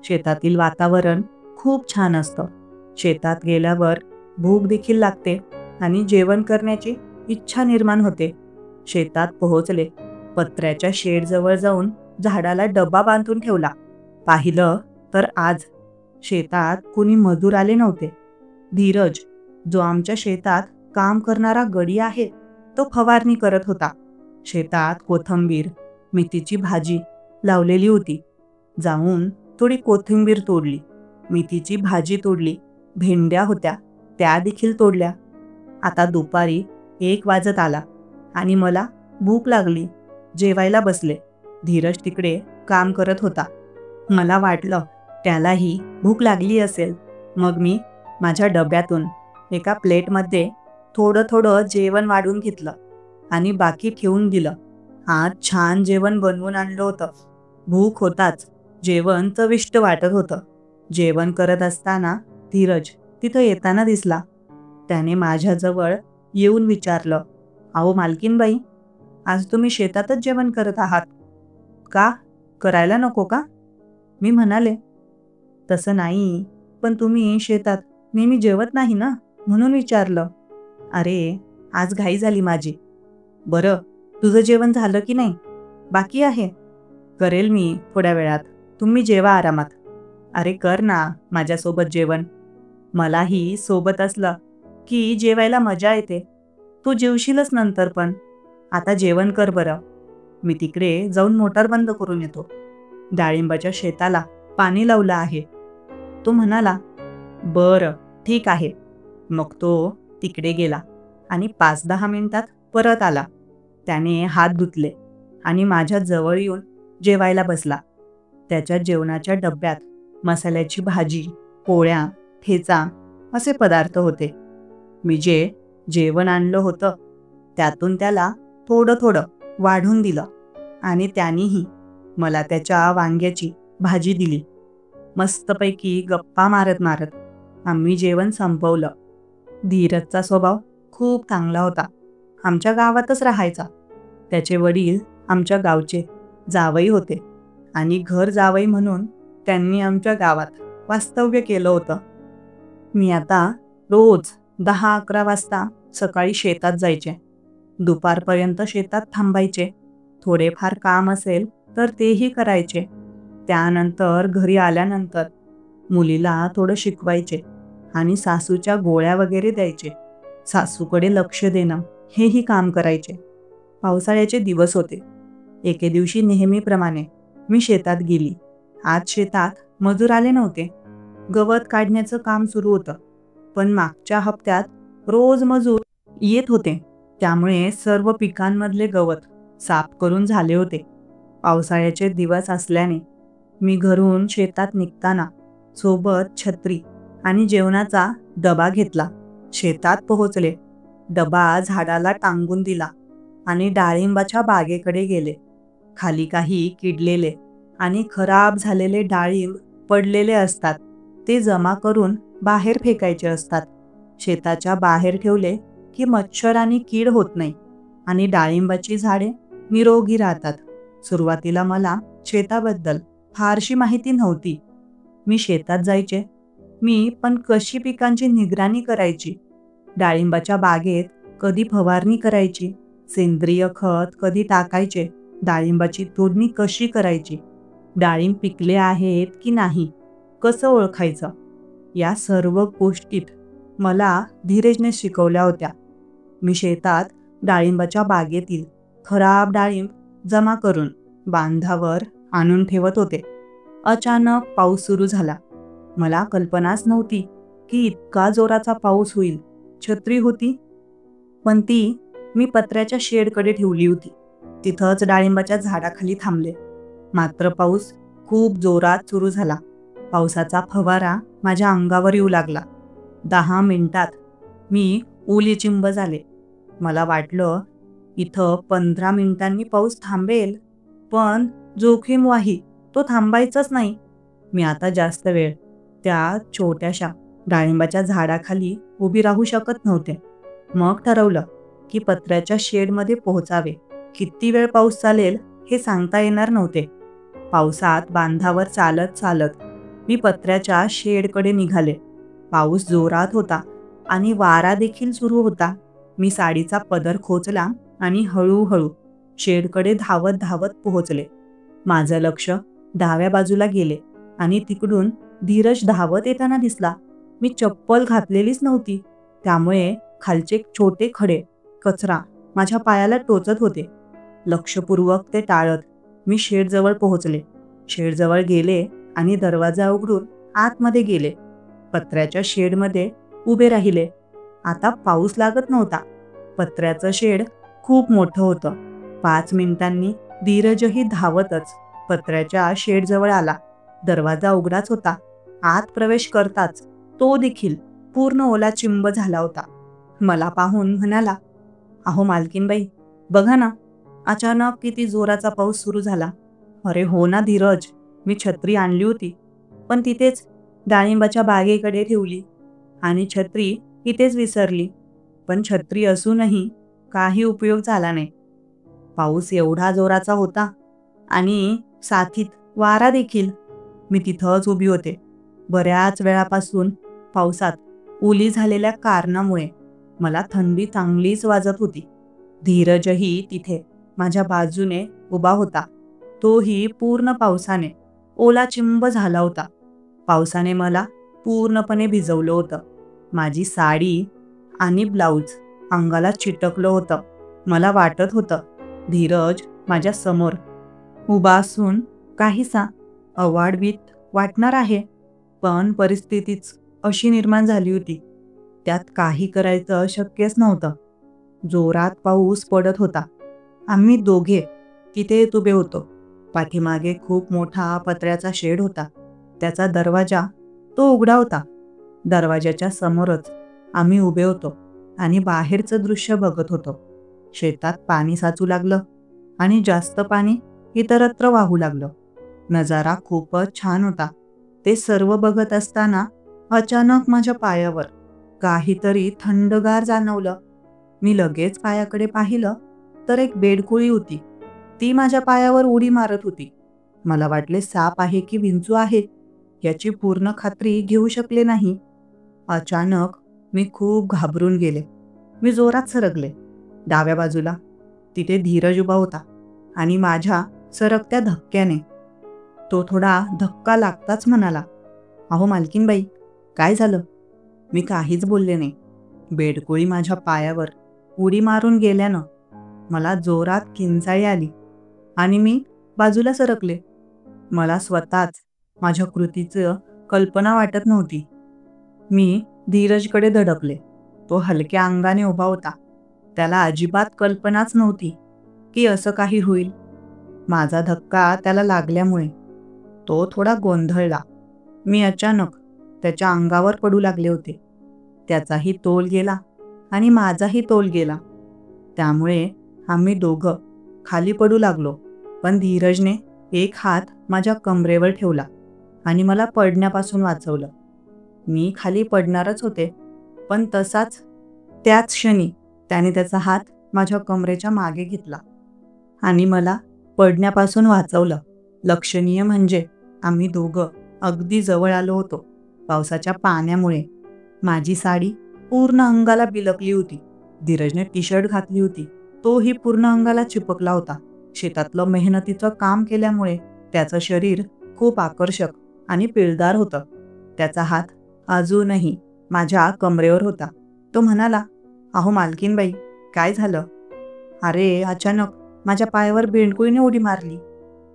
शेतातील वातावरण खूप छान असतं. शेतात गेल्यावर भूक देखील लागते आणि जेवण करण्याची इच्छा निर्माण होते. शेतात पोहोचले. पत्र्याच्या शेडजवळ जाऊन झाडाला डबा बांधून ठेवला. पाहिलं तर आज शेतात कोणी मजूर आले नव्हते. धीरज, जो आमच्या शेतात काम करणारा गडी आहे, तो फवारणी करत होता. शेतात कोथिंबीर, मेथीची भाजी लावलेली होती. जाऊन थोडी कोथिंबीर तोडली, मेथीची भाजी तोडली, भेंड्या होत्या त्या देखील तोडल्या. आता दुपारी 1 वाजत आला आणि मला भूक लागली. जेवायला बसले. धीरज तिकडे काम करत होता. मला वाटलं त्यालाही भूक लागली असेल. मग मी माझ्या डब्यातून एका प्लेटमध्ये थोडं थोडं जेवण वाढून घेतलं आणि बाकी ठेवून दिलं. आज छान जेवण बनवून आणलं होतं. भूक होताच जेवण चविष्ट वाटत होतं. जेवण करत असताना धीरज तिथं येताना दिसला. त्याने माझ्याजवळ येऊन विचारलं, अहो मालकीनबाई, आज तुम्ही शेतातच जेवण करत आहात का? करायला नको का? मी म्हणाले, तसं नाही, पण तुम्ही शेतात नेहमी जेवत नाही ना, म्हणून विचारलं. अरे, आज घाई झाली माझी. बरं, तुझं जेवण झालं की नाही? बाकी आहे. करेल मी थोड्या वेळात. तुम्ही जेवा आरामात. अरे कर ना माझ्यासोबत जेवण. मलाही सोबत असलं की जेवायला मजा येते. तू जेवशीलच नंतर पण. आता जेवण कर बरं. मी तिकडे जाऊन मोटार बंद करून येतो. डाळिंबाच्या शेताला पाणी लावलं आहे. तो म्हणाला, बरं ठीक आहे. मग तो तिकडे गेला आणि 5-10 मिनिटात परत आला. त्याने हात धुतले आणि माझ्या जवळ येऊन जेवायला बसला. त्याच्या जेवणाच्या डब्यात मसाल्याची भाजी, पोळ्या, ठेचा असे पदार्थ होते. मी जे जेवण आणलं होतं त्यातून त्याला थोडं थोडं वाढून दिलं आणि त्यानेही मला त्याच्या वांग्याची भाजी दिली. मस्तपैकी गप्पा मारत मारत आम्ही जेवण संपवलं. धीरजचा स्वभाव खूप चांगला होता. आमच्या गावातच राहायचा. त्याचे वडील आमच्या गावचे जावई होते आणि घर जावई म्हणून त्यांनी आमच्या गावात वास्तव्य केलं होतं. मी आता रोज 10-11 वाजता सकाळी शेतात जायचे. दुपारपर्यंत शेतात थांबायचे. थोडेफार काम असेल तर तेही करायचे. त्यानंतर घरी आल्यानंतर मुलीला थोडं शिकवायचे आणि सासूच्या गोळ्या वगैरे द्यायचे. सासूकडे लक्ष देणं हेही काम करायचे. पावसाळ्याचे दिवस होते. एके दिवशी नेहमीप्रमाणे मी शेतात गेली. आज शेतात मजूर आले नव्हते. गवत काढण्याचं काम सुरू होतं. पण मागच्या हप्त्यात रोज मजूर येत होते. त्यामुळे सर्व पिकांमधले गवत साफ करून झाले होते. पावसाळ्याचे दिवस असल्याने मी घरून शेतात निघताना सोबत छत्री आणि जेवणाचा डबा घेतला. शेतात पोहोचले. डबा झाडाला टांगून दिला आणि डाळिंबाच्या बागेकडे गेले. खाली काही किडलेले आणि खराब झालेले डाळिंब पडलेले असतात. ते जमा करून बाहेर फेकायचे असतात. शेताच्या बाहेर ठेवले की मच्छर आणि कीड होत नाही आणि डाळिंबाची झाडे निरोगी राहतात. सुरुवातीला मला शेताबद्दल फारशी माहिती नव्हती. मी शेतात जायचे. मी पण कशी पिकांची निगराणी करायची, डाळिंबाच्या बागेत कधी फवारणी करायची, सेंद्रिय खत कधी टाकायचे, डाळिंबाची तोडणी कशी करायची, डाळिंब पिकले आहेत की नाही कसं ओळखायचं, या सर्व गोष्टीत मला धीरजने शिकवल्या होत्या. मी शेतात डाळिंबाच्या बागेतील खराब डाळिंब जमा करून बांधावर आणून ठेवत होते. अचानक पाऊस सुरू झाला. मला कल्पनाच नव्हती की इतका जोराचा पाऊस होईल. छत्री होती, पण ती मी पत्र्याच्या शेडकडे ठेवली होती. तिथंच डाळिंबाच्या झाडाखाली थांबले. मात्र पाऊस खूप जोरात सुरू झाला. पावसाचा फवारा माझ्या अंगावर येऊ लागला. 10 मिनिटात मी ओलीचिंब झाले. मला वाटलं इथं 15 मिनिटांनी पाऊस थांबेल, पण जोखीम वाही तो थांबायचाच नाही. मी आता जास्त वेळ त्या छोट्याशा डाळिंबाच्या झाडाखाली उभी राहू शकत नव्हते. मग ठरवलं की पत्र्याच्या शेडमध्ये पोहोचावे. किती वेळ पाऊस चालेल हे सांगता येणार नव्हते. पावसात बांधावर चालत चालत मी पत्र्याच्या शेडकडे निघाले. पाऊस जोरात होता आणि वारा देखील सुरू होता. मी साडीचा पदर खोचला आणि हळूहळू शेडकडे धावत धावत पोहोचले. माझं लक्ष डाव्या बाजूला गेले आणि तिकडून धीरज धावत येताना दिसला. मी चप्पल घातलेलीच नव्हती, त्यामुळे खालचे छोटे खडे, कचरा माझ्या पायाला टोचत होते. लक्षपूर्वक ते टाळत मी शेडजवळ पोहोचले. शेडजवळ गेले आणि दरवाजा उघडून आतमध्ये गेले. पत्र्याच्या शेडमध्ये उभे राहिले. आता पाऊस लागत नव्हता. पत्र्याचं शेड खूप मोठं होतं. 5 मिनिटांनी धीरजही धावतच पत्र्याच्या शेडजवळ आला. दरवाजा उघडाच होता. आत प्रवेश करताच तो देखील पूर्ण ओला चिंब झाला होता. मला पाहून म्हणाला, "अहो मालकीनबाई, बघा ना, अचानक किती जोराचा पाऊस सुरू झाला." "अरे हो ना धीरज, मी छत्री आणली होती, पण तिथेच डाळिंबाच्या बागेकडे ठेवली आणि छत्री इथेच विसरली. पण छत्री असूनही काही उपयोग झाला नाही. पाऊस एवढा जोराचा होता आणि साथीत वारा देखील. मी तिथंच उभी होते. बऱ्याच वेळापासून पावसात ओली झालेल्या कारणामुळे मला थंडी चांगलीच वाजत होती. धीरजही तिथे माझ्या बाजूने उभा होता. तोही पूर्ण पावसाने ओला चिंब झाला होता. पावसाने मला पूर्णपणे भिजवलं होतं. माझी साडी आणि ब्लाऊज अंगाला चिटकलं होतं. मला वाटत होतं धीरज माझ्या समोर उभा असून काहीसा अवाढवीत वाटणार आहे. पण परिस्थितीच अशी निर्माण झाली होती. त्यात काही करायचं शक्यच नव्हतं. जोरात पाऊस पडत होता. आम्ही दोघे तिथेच उभे होतो. पाठीमागे खूप मोठा पत्र्याचा शेड होता. त्याचा दरवाजा तो उघडा होता. दरवाजाच्या समोरच आम्ही उभे होतो आणि बाहेरचं दृश्य बघत होतो. शेतात पाणी साचू लागलं आणि जास्त पाणी इतरत्र वाहू लागलं. नजारा खूपच छान होता. ते सर्व बघत असताना अचानक माझ्या पायावर काहीतरी थंडगार जाणवलं. मी लगेच पायाकडे पाहिलं तर एक बेडकुळी होती. ती माझ्या पायावर उडी मारत होती. मला वाटले साप आहे की विंचू आहे याची पूर्ण खात्री घेऊ शकले नाही. अचानक मी खूप घाबरून गेले. मी जोरात सरकले. डाव्या बाजूला तिथे धीरज उभा होता आणि माझ्या सरकत्या धक्क्याने तो थोडा धक्का लागताच म्हणाला, "अहो मालकीनबाई, काय झालं?" मी काहीच बोलले नाही. बेडकुळी माझ्या पायावर उडी मारून गेल्यानं मला जोरात किंचाळी आली आणि मी बाजूला सरकले. मला स्वतःच माझ्या कृतीचं कल्पना वाटत नव्हती. मी धीरजकडे धडकले. तो हलक्या अंगाने उभा होता. त्याला अजिबात कल्पनाच नव्हती की असं काही होईल. माझा धक्का त्याला लागल्यामुळे तो थोडा गोंधळला. मी अचानक त्याच्या अंगावर पडू लागले होते. त्याचाही तोल गेला आणि माझाही तोल गेला. त्यामुळे आम्ही दोघं खाली पडू लागलो. पण धीरजने एक हात माझ्या कमरेवर ठेवला आणि मला पडण्यापासून वाचवलं. मी खाली पडणारच होते, पण त्याच क्षणी त्याने त्याचा हात माझ्या कमरेच्या मागे घेतला आणि मला पडण्यापासून वाचवलं. लक्षणीय म्हणजे आम्ही दोघं अगदी जवळ आलो होतो. पावसाच्या पाण्यामुळे माझी साडी पूर्ण अंगाला बिलकली होती. धीरजने टी शर्ट घातली होती, तोही पूर्ण अंगाला चिपकला होता. शेतातलं मेहनतीचं काम केल्यामुळे त्याचं शरीर खूप आकर्षक आणि पिळदार होतं. त्याचा हात अजूनही माझ्या कमरेवर होता. तो म्हणाला, "अहो मालकीनबाई, काय झालं?" "अरे, अचानक माझ्या पायावर बेंडकोळीने उडी मारली."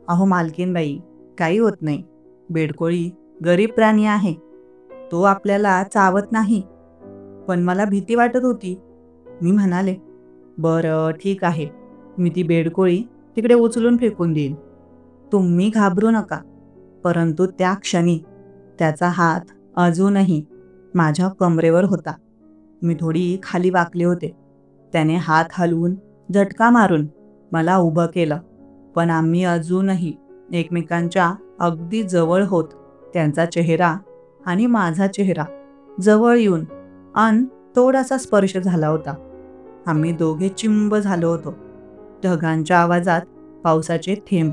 "अहो मालकीनबाई, काही होत नाही. बेडकोळी गरीब प्राणी आहे. तो आपल्याला चावत नाही. पण मला भीती वाटत होती." मी म्हणाले, "बरं, ठीक आहे. मी ती बेडकोळी तिकडे उचलून फेकून देईन. तुम्ही घाबरू नका." परंतु त्या क्षणी त्याचा हात अजूनही माझ्या कमरेवर होता. मी थोडी खाली वाकले होते. त्याने हात हलवून झटका मारून मला उभं केलं. पण आम्ही अजूनही एकमेकांच्या अगदी जवळ होत. त्यांचा चेहरा आणि माझा चेहरा जवळ येऊन थोडासा स्पर्श झाला होता. आम्ही दोघे चिंब झालो होतो. ढगांच्या आवाजात पावसाचे थेंब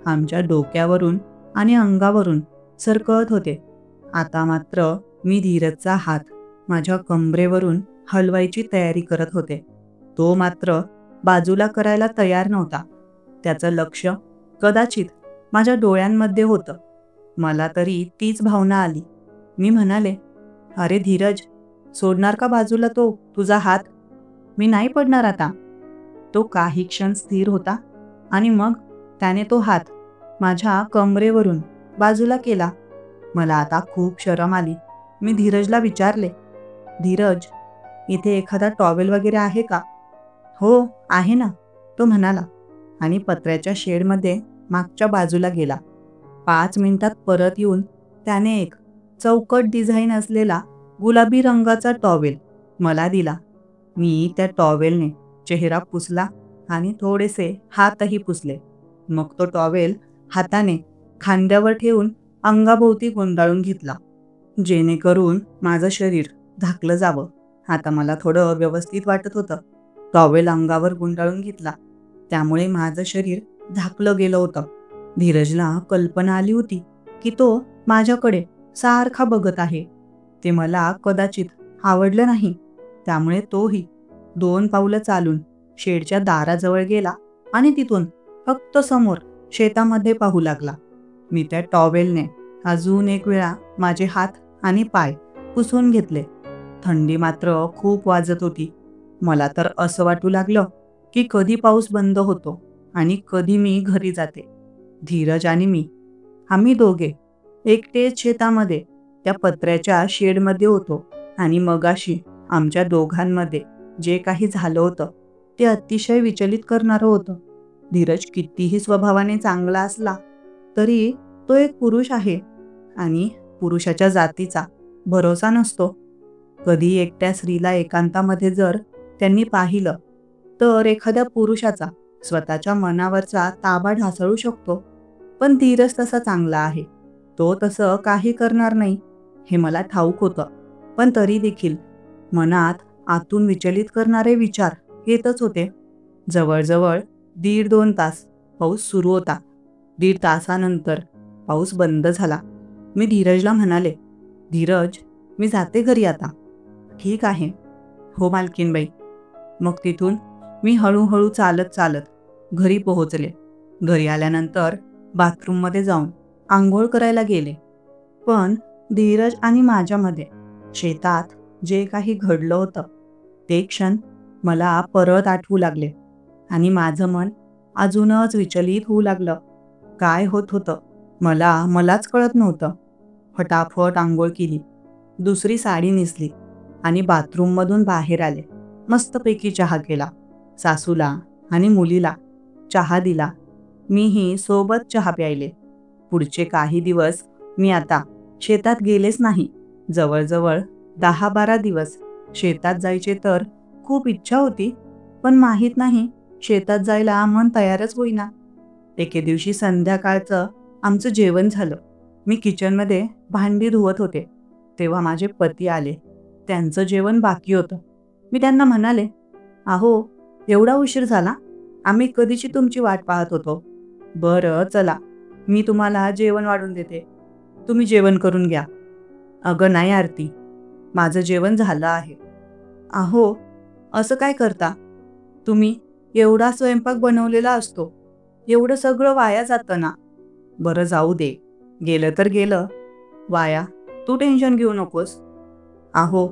आमच्या डोक्यावरून आणि अंगावरून सरकत होते. आता मात्र मी धीरजचा हात माझ्या कमरेवरून हलवायची तयारी करत होते. तो मात्र बाजूला करायला तयार नव्हता. त्याचं लक्ष कदाचित माझ्या डोळ्यांमध्ये होतं. मला तरी तीच भावना आली. मी म्हणाले, "अरे धीरज, सोडणार का बाजूला तो तुझा हात? मी नाही पडणार आता." तो काही क्षण स्थिर होता आणि मग त्याने तो हात माझ्या कमरेवरून बाजूला केला. मला आता खूप शरम आली. मी धीरजला विचारले, "धीरज, इथे एखादा टॉवेल वगैरे आहे का?" "हो, आहे ना," तो म्हणाला आणि पत्र्याच्या शेडमध्ये मागच्या बाजूला गेला. 5 मिनिटात परत येऊन त्याने एक चौकट डिझाईन असलेला गुलाबी रंगाचा टॉवेल मला दिला. मी त्या टॉवेलने चेहरा पुसला आणि थोडेसे हातही पुसले. मग तो टॉवेल हाताने खांद्यावर ठेवून अंगाभोवती गुंडाळून घेतला, जेणेकरून माझं शरीर झाकलं जावं. आता मला थोडं व्यवस्थित वाटत होतं. टॉवेल अंगावर गुंडाळून घेतला, त्यामुळे माझं शरीर झाकलं गेलं होतं. धीरजला कल्पना आली होती की तो माझ्याकडे सारखा बघत आहे. ते मला कदाचित आवडलं नाही. त्यामुळे तोही 2 पावलं चालून शेडच्या दाराजवळ गेला आणि तिथून फक्त समोर शेतामध्ये पाहू लागला. मी त्या टॉवेलने अजून एक वेळा माझे हात आणि पाय पुसून घेतले. थंडी मात्र खूप वाजत होती. मला तर असं वाटू लागलं की कधी पाऊस बंद होतो आणि कधी मी घरी जाते. धीरज आणि मी, आम्ही दोघे एकटेच शेतामध्ये त्या पत्र्याच्या शेडमध्ये होतो आणि मगाशी आमच्या दोघांमध्ये जे काही झालं होतं ते अतिशय विचलित करणारं होतं. धीरज कितीही स्वभावाने चांगला असला तरी तो एक पुरुष आहे आणि पुरुषाच्या जातीचा भरोसा नसतो. कधी एकट्या स्त्रीला एकांतामध्ये जर त्यांनी पाहिलं तर एखाद्या पुरुषाचा स्वतःच्या मनावरचा ताबा ढासळू शकतो. पण धीरज तसा चांगला आहे. तो तसं काही करणार नाही हे मला ठाऊक होतं. पण तरी देखील मनात आतून विचलित करणारे विचार येतच होते. जवळजवळ 1.5-2 तास पाऊस सुरू होता. 1.5 तासानंतर पाऊस बंद झाला. मी धीरजला म्हणाले, "धीरज, मी जाते घरी आता." "ठीक आहे." "हो मालकीनबाई." मग तिथून मी हळूहळू चालत चालत घरी पोहोचले. घरी आल्यानंतर बाथरूममध्ये जाऊन आंघोळ करायला गेले. पण धीरज आणि माझ्यामध्ये शेतात जे काही घडलं होतं ते क्षण मला परत आठवू लागले आणि माझं मन अजूनच विचलित होऊ लागलं. काय होत होतं मलाच कळत नव्हतं. फटाफट आंघोळ केली, दुसरी साडी नेसली आणि बाथरूममधून बाहेर आले. मस्तपैकी चहा केला. सासूला आणि मुलीला चहा दिला. मीही सोबत चहा प्यायले. पुढचे काही दिवस मी आता शेतात गेलेच नाही. जवळजवळ 10-12 दिवस शेतात जायचे तर खूप इच्छा होती, पण माहीत नाही शेतात जायला मन तयारच होईना. एके दिवशी संध्याकाळचं आमचं जेवण झालं. मी किचनमध्ये भांडी धुवत होते, तेव्हा माझे पती आले. त्यांचं जेवण बाकी होतं. मी त्यांना म्हणाले, "अहो, एवढा उशीर झाला? आम्ही कधीची तुमची वाट पाहत होतो." "बरं, चला, मी तुम्हाला जेवण वाढून देते. तुम्ही जेवण करून घ्या." "अगं नाही आरती, माझं जेवण झालं आहे." अहो, असं काय करता? तुम्ही एवढा स्वयंपाक बनवलेला असतो. एवढं सगळं वाया जातं ना. बरं जाऊ दे. गेलं तर गेलं. वाया. तू टेन्शन घेऊ नकोस. अहो,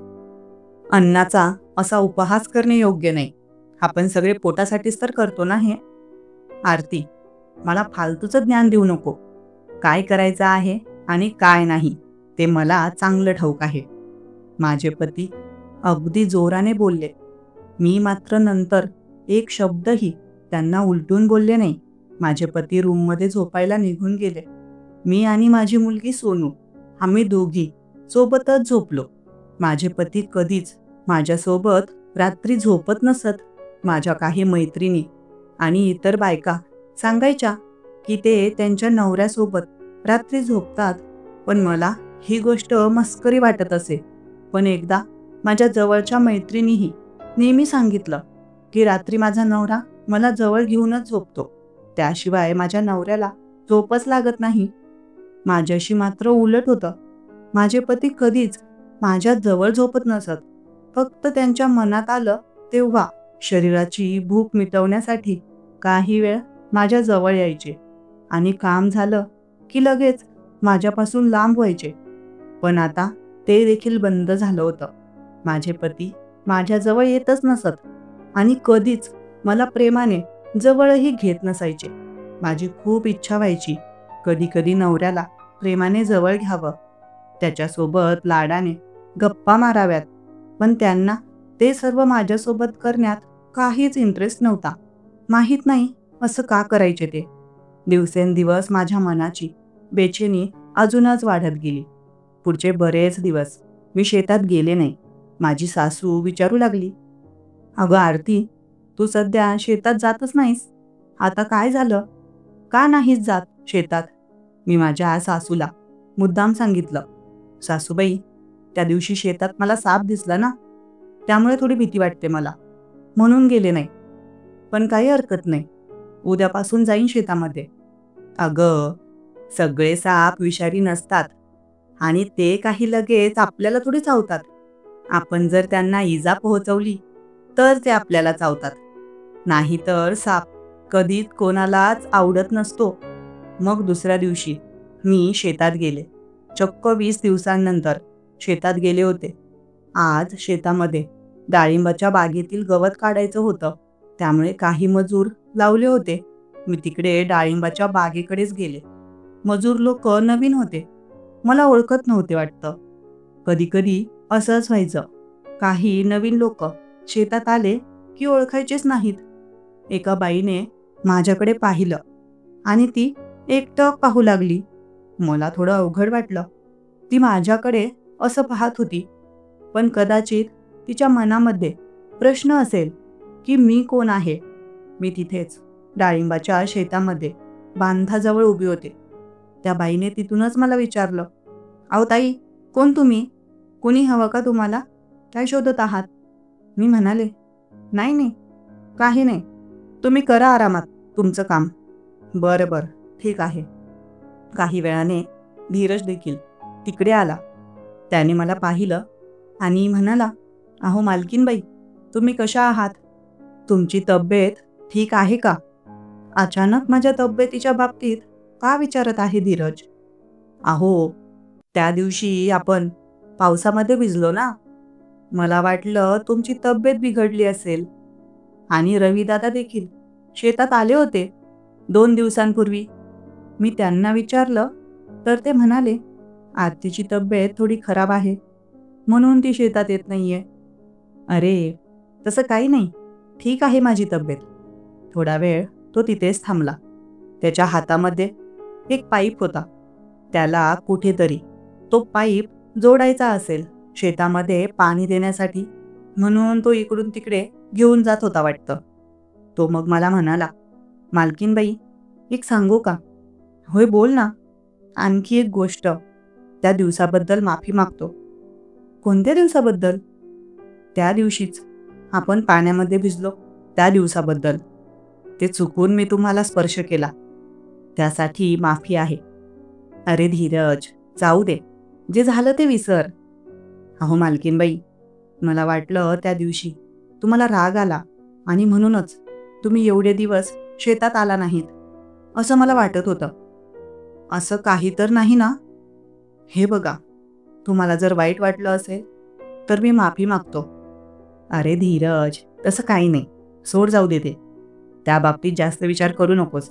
अन्नाचा असा उपहास करणे योग्य नाही. आपण सगळे पोटासाठीच तर करतो ना हे. आरती, मला फालतूचं ज्ञान देऊ नको. काय करायचं आहे आणि काय नाही ते मला चांगलं ठाऊक आहे. माझे पती अगदी जोराने बोलले. मी मात्र नंतर एक शब्दही त्यांना उलटून बोलले नाही. माझे पती रूममध्ये झोपायला निघून गेले. मी आणि माझी मुलगी सोनू आम्ही दोघी सोबतच झोपलो. माझे पती कधीच माझ्यासोबत रात्री झोपत नसत. माझ्या काही मैत्रिणी आणि इतर बायका सांगायच्या की ते त्यांच्या नवऱ्यासोबत रात्री झोपतात, पण मला ही गोष्ट मस्करी वाटत असे. पण एकदा माझ्या जवळच्या मैत्रिणीही नेहमी सांगितलं की रात्री माझा नवरा मला जवळ घेऊनच झोपतो, त्याशिवाय माझ्या नवऱ्याला झोपच लागत नाही. माझ्याशी मात्र उलट होतं. माझे पती कधीच माझ्या जवळ झोपत नसत. फक्त त्यांच्या मनात आलं तेव्हा शरीराची भूक मिटवण्यासाठी काही वेळ माझ्या जवळ यायचे आणि काम झालं की लगेच माझ्यापासून लांब व्हायचे. पण आता ते देखील बंद झालं होतं. माझे पती माझ्याजवळ येतच नसत आणि कधीच मला प्रेमाने जवळही घेत नसायचे. माझी खूप इच्छा व्हायची कधी कधी नवऱ्याला प्रेमाने जवळ घ्यावं, त्याच्यासोबत लाडाने गप्पा माराव्यात, पण त्यांना ते सर्व माझ्यासोबत करण्यात काहीच इंटरेस्ट नव्हता. माहीत नाही असं का करायचे ते. दिवसेंदिवस माझ्या मनाची बेचैनी अजूनच वाढत गेली. पुढचे बरेच दिवस मी शेतात गेले नाही. माझी सासू विचारू लागली, अगं आरती, तू सध्या शेतात जातच नाहीस. आता काय झालं? का नाहीस जात शेतात? मी माझ्या सासूला मुद्दाम सांगितलं. सासूबाई, त्या दिवशी शेतात मला साप दिसला ना, त्यामुळे थोडी भीती वाटते मला, म्हणून गेले नाही. पण काही हरकत नाही, उद्यापासून जाईन शेतामध्ये. अगं, सगळे साप विषारी नसतात आणि ते काही लगेच आपल्याला थोडी चावतात. आपण जर त्यांना इजा पोहोचवली तर ते आपल्याला चावतात. नाहीतर साप कधीच कोणालाच आवडत नसतो. मग दुसऱ्या दिवशी मी शेतात गेले. चक्क 20 दिवसांनंतर शेतात गेले होते. आज शेतामध्ये डाळिंबाच्या बागेतील गवत काढायचं होतं, त्यामुळे काही मजूर लावले होते. मी तिकडे डाळिंबाच्या बागेकडेच गेले. मजूर लोक नवीन होते, मला ओळखत नव्हते वाटतं. कधी कधी असंच व्हायचं. काही नवीन लोक शेतात आले की ओळखायचेच नाहीत. एका बाईने माझ्याकडे पाहिलं आणि ती एकटक पाहू लागली. मला थोडं अवघड वाटलं. ती माझ्याकडे असं पाहत होती, पण कदाचित तिच्या मनामध्ये प्रश्न असेल की मी कोण आहे. मी तिथेच डाळिंबाच्या शेतामध्ये बांधाजवळ उभी होते. त्या बाईने तिथूनच मला विचारलं, अहो ताई, कोण तुम्ही? कोणी हवं का तुम्हाला? काय शोधत आहात? मी म्हणाले, नाही नाही, काही नाही, तुम्ही करा आरामात तुमचं काम. बरं बरं, ठीक आहे. काही वेळाने धीरज देखील तिकडे आला. त्याने मला पाहिलं आणि म्हणाला, अहो मालकीनबाई, तुम्ही कशा आहात? तुमची तब्येत ठीक आहे का? अचानक माझ्या तब्येतीच्या बाबतीत का विचारत आहे धीरज? अहो, त्या दिवशी आपण पावसामध्ये भिजलो ना, मला वाटलं तुमची तब्येत बिघडली असेल. आणि रविदादा देखील शेतात आले होते 2 दिवसांपूर्वी. मी त्यांना विचारलं तर ते म्हणाले, आरतीची तब्येत थोडी खराब आहे म्हणून ती शेतात येत नाहीये. अरे, तसं काही नाही, ठीक आहे माझी तब्येत. थोडा वेळ तो तिथेच थांबला. त्याच्या हातामध्ये एक पाईप होता. त्याला कुठेतरी तो पाईप जोडायचा असेल शेतामध्ये पाणी देण्यासाठी, म्हणून तो इकडून तिकडे घेऊन जात होता वाटतं. तो मग मला म्हणाला, मालकीनबाई, एक सांगू का? होय बोल ना. आणखी एक गोष्ट, त्या दिवसाबद्दल माफी मागतो. कोणत्या दिवसाबद्दल? त्या दिवशीच आपण पाण्यामध्ये भिजलो त्या दिवसाबद्दल. ते चुकून मी तुम्हाला स्पर्श केला, त्यासाठी माफी आहे. अरे धीरज, जाऊ दे, जे झालं ते विसर. अहो मालकीनबाई, मला वाटलं त्या दिवशी तुम्हाला राग आला आणि म्हणूनच तुम्ही एवढे दिवस शेतात आला नाहीत असं मला वाटत होतं. असं काही तर नाही ना? हे बघा, तुम्हाला जर वाईट वाटलं असेल तर मी माफी मागतो. अरे धीरज, तसं काही नाही. सोड जाऊ दे ते. त्या बाबतीत जास्त विचार करू नकोस.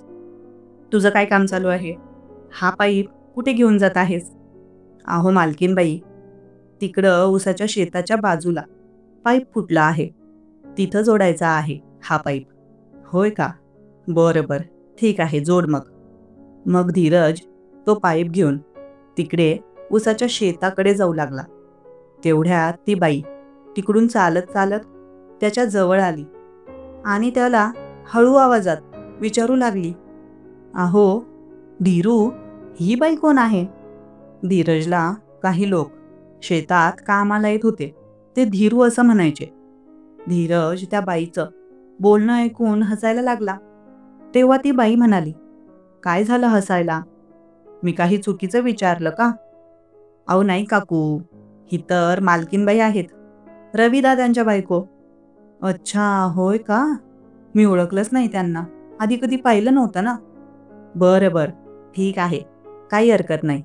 तुझं काय काम चालू आहे? हा पाईप कुठे घेऊन जात आहेस? अहो मालकीनबाई, तिकडं ऊसाच्या शेताच्या बाजूला पाईप फुटला आहे. तिथं जोडायचा आहे हा पाईप. होय का? बरं बरं, ठीक आहे, जोड मग. मग धीरज तो पाईप घेऊन तिकडे ऊसाच्या शेताकडे जाऊ लागला. तेवढ्यात ती बाई तिकडून चालत चालत त्याच्या जवळ आली आणि त्याला हळू आवाजात विचारू लागली, अहो धीरू, ही बाई कोण आहे? धीरजला काही लोक शेतात कामाला येत होते, ते धीरू असं म्हणायचे. धीरज त्या बाईचं बोलणं ऐकून हसायला लागला. तेव्हा ती बाई म्हणाली, काय झालं हसायला? मी काही चुकीचं विचारलं का? अहो नाही काकू, ही तर मालकीनबाई आहेत, रविदादांच्या बायको. अच्छा, होय का? मी ओळखलंच नाही त्यांना, आधी कधी पाहिलं नव्हतं ना. बरं बरं, ठीक आहे, काही हरकत नाही.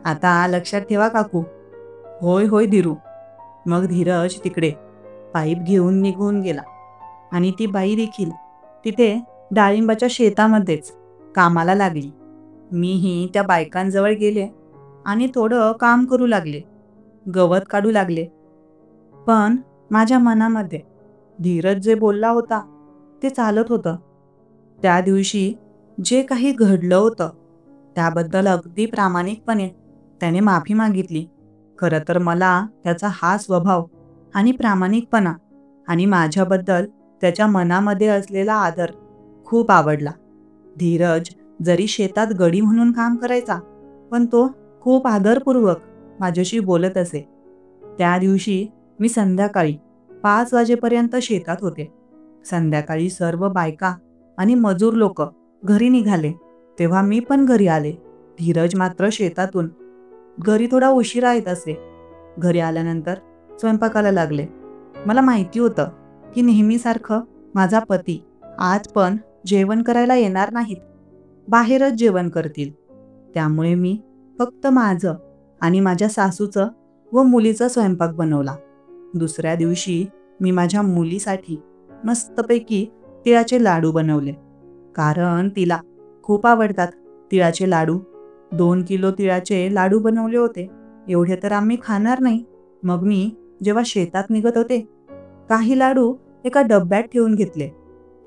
आता लक्षात ठेवा काकू. होय होय धीरू. मग धीरज तिकडे पाईप घेऊन निघून गेला आणि ती बाई देखील तिथे डाळिंबाच्या शेतामध्येच कामाला लागली. मीही त्या बायकांजवळ गेले आणि थोडं काम करू लागले, गवत काढू लागले. पण माझ्या मनामध्ये धीरज जे बोलला होता ते चालत होतं. त्या दिवशी जे काही घडलं होतं त्याबद्दल अगदी प्रामाणिकपणे त्याने माफी मागितली. खरं तर मला त्याचा हा स्वभाव आणि प्रामाणिकपणा आणि माझ्याबद्दल त्याच्या मनामध्ये असलेला आदर खूप आवडला. धीरज जरी शेतात गडी म्हणून काम करायचा, पण तो खूप आदरपूर्वक माझ्याशी बोलत असे. त्या दिवशी मी संध्याकाळी 5 वाजेपर्यंत शेतात होते. संध्याकाळी सर्व बायका आणि मजूर लोक घरी निघाले तेव्हा मी पण घरी आले. धीरज मात्र शेतातून घरी थोडा उशिरा येत असे. घरी आल्यानंतर स्वयंपाकाला लागले. मला माहिती होतं की नेहमीसारखं माझा पती आज पण जेवण करायला येणार नाहीत, बाहेरच जेवण करतील. त्यामुळे मी फक्त माझं आणि माझ्या सासूचं व मुलीचा स्वयंपाक बनवला. दुसऱ्या दिवशी मी माझ्या मुलीसाठी मस्तपैकी तिळाचे लाडू बनवले, कारण तिला खूप आवडतात तिळाचे लाडू. 2 किलो तिळाचे लाडू बनवले होते. एवढे तर आम्ही खाणार नाही. मग मी जेव्हा शेतात निघत होते, काही लाडू एका डब्यात ठेवून घेतले.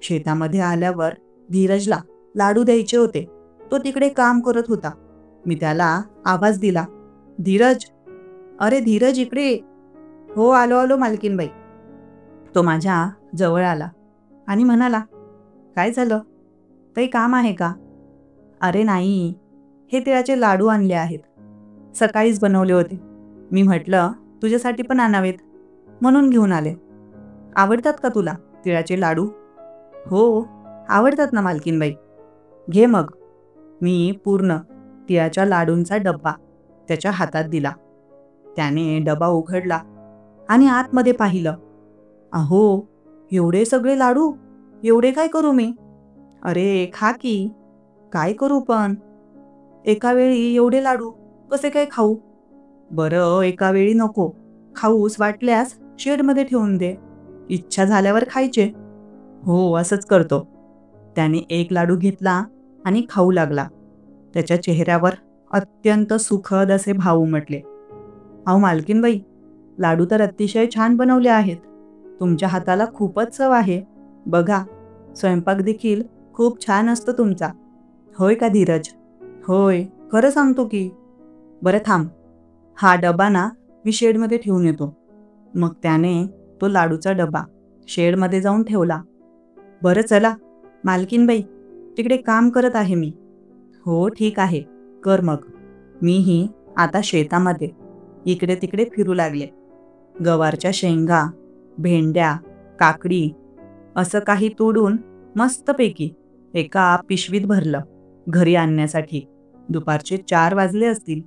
शेतामध्ये आल्यावर धीरजला लाडू द्यायचे होते. तो तिकडे काम करत होता. मी त्याला आवाज दिला, धीरज, अरे धीरज इकडे ये. हो आलो आलो मालकीनबाई. तो माझ्या जवळ आला आणि म्हणाला, काय झालं? काही काम आहे का? अरे नाही, हे तिळाचे लाडू आणले आहेत. सकाळीच बनवले होते. मी म्हटलं तुझ्यासाठी पण आणावेत म्हणून घेऊन आले. आवडतात का तुला तिळाचे लाडू? हो, आवडतात ना मालकीनबाई. घे मग. मी पूर्ण तिळाच्या लाडूंचा डब्बा त्याच्या हातात दिला. त्याने डबा उघडला आणि आतमध्ये पाहिलं. अहो, एवढे सगळे लाडू, एवढे काय करू मी? अरे खा की. काय करू पण? एका वेळी एवढे लाडू कसे काय खाऊ? बरं, एका वेळी नको खाऊस, वाटल्यास शेडमध्ये ठेवून दे. इच्छा झाल्यावर खायचे. हो, असंच करतो. त्याने एक लाडू घेतला आणि खाऊ लागला. त्याच्या चेहऱ्यावर अत्यंत सुखद असे भाव उमटले. अहो मालकीनबाई, लाडू तर अतिशय छान बनवले आहेत. तुमच्या हाताला खूपच चव आहे. बघा, स्वयंपाक देखील खूप छान असतो तुमचा. होय का धीरज? होय, खरं सांगतो की. बरं थांब, हा डबा ना मी शेडमध्ये ठेवून येतो. मग त्याने तो लाडूचा डबा शेडमध्ये जाऊन ठेवला. बरं चला मालकीनबाई, तिकडे काम करत आहे मी. हो ठीक आहे, कर मग. मीही आता शेतामध्ये इकडे तिकडे फिरू लागले. गवारच्या शेंगा, भेंड्या, काकडी असं काही तोडून मस्तपैकी एका पिशवीत भरलं घरी आणण्यासाठी. दुपारचे 4 वाजले असतील.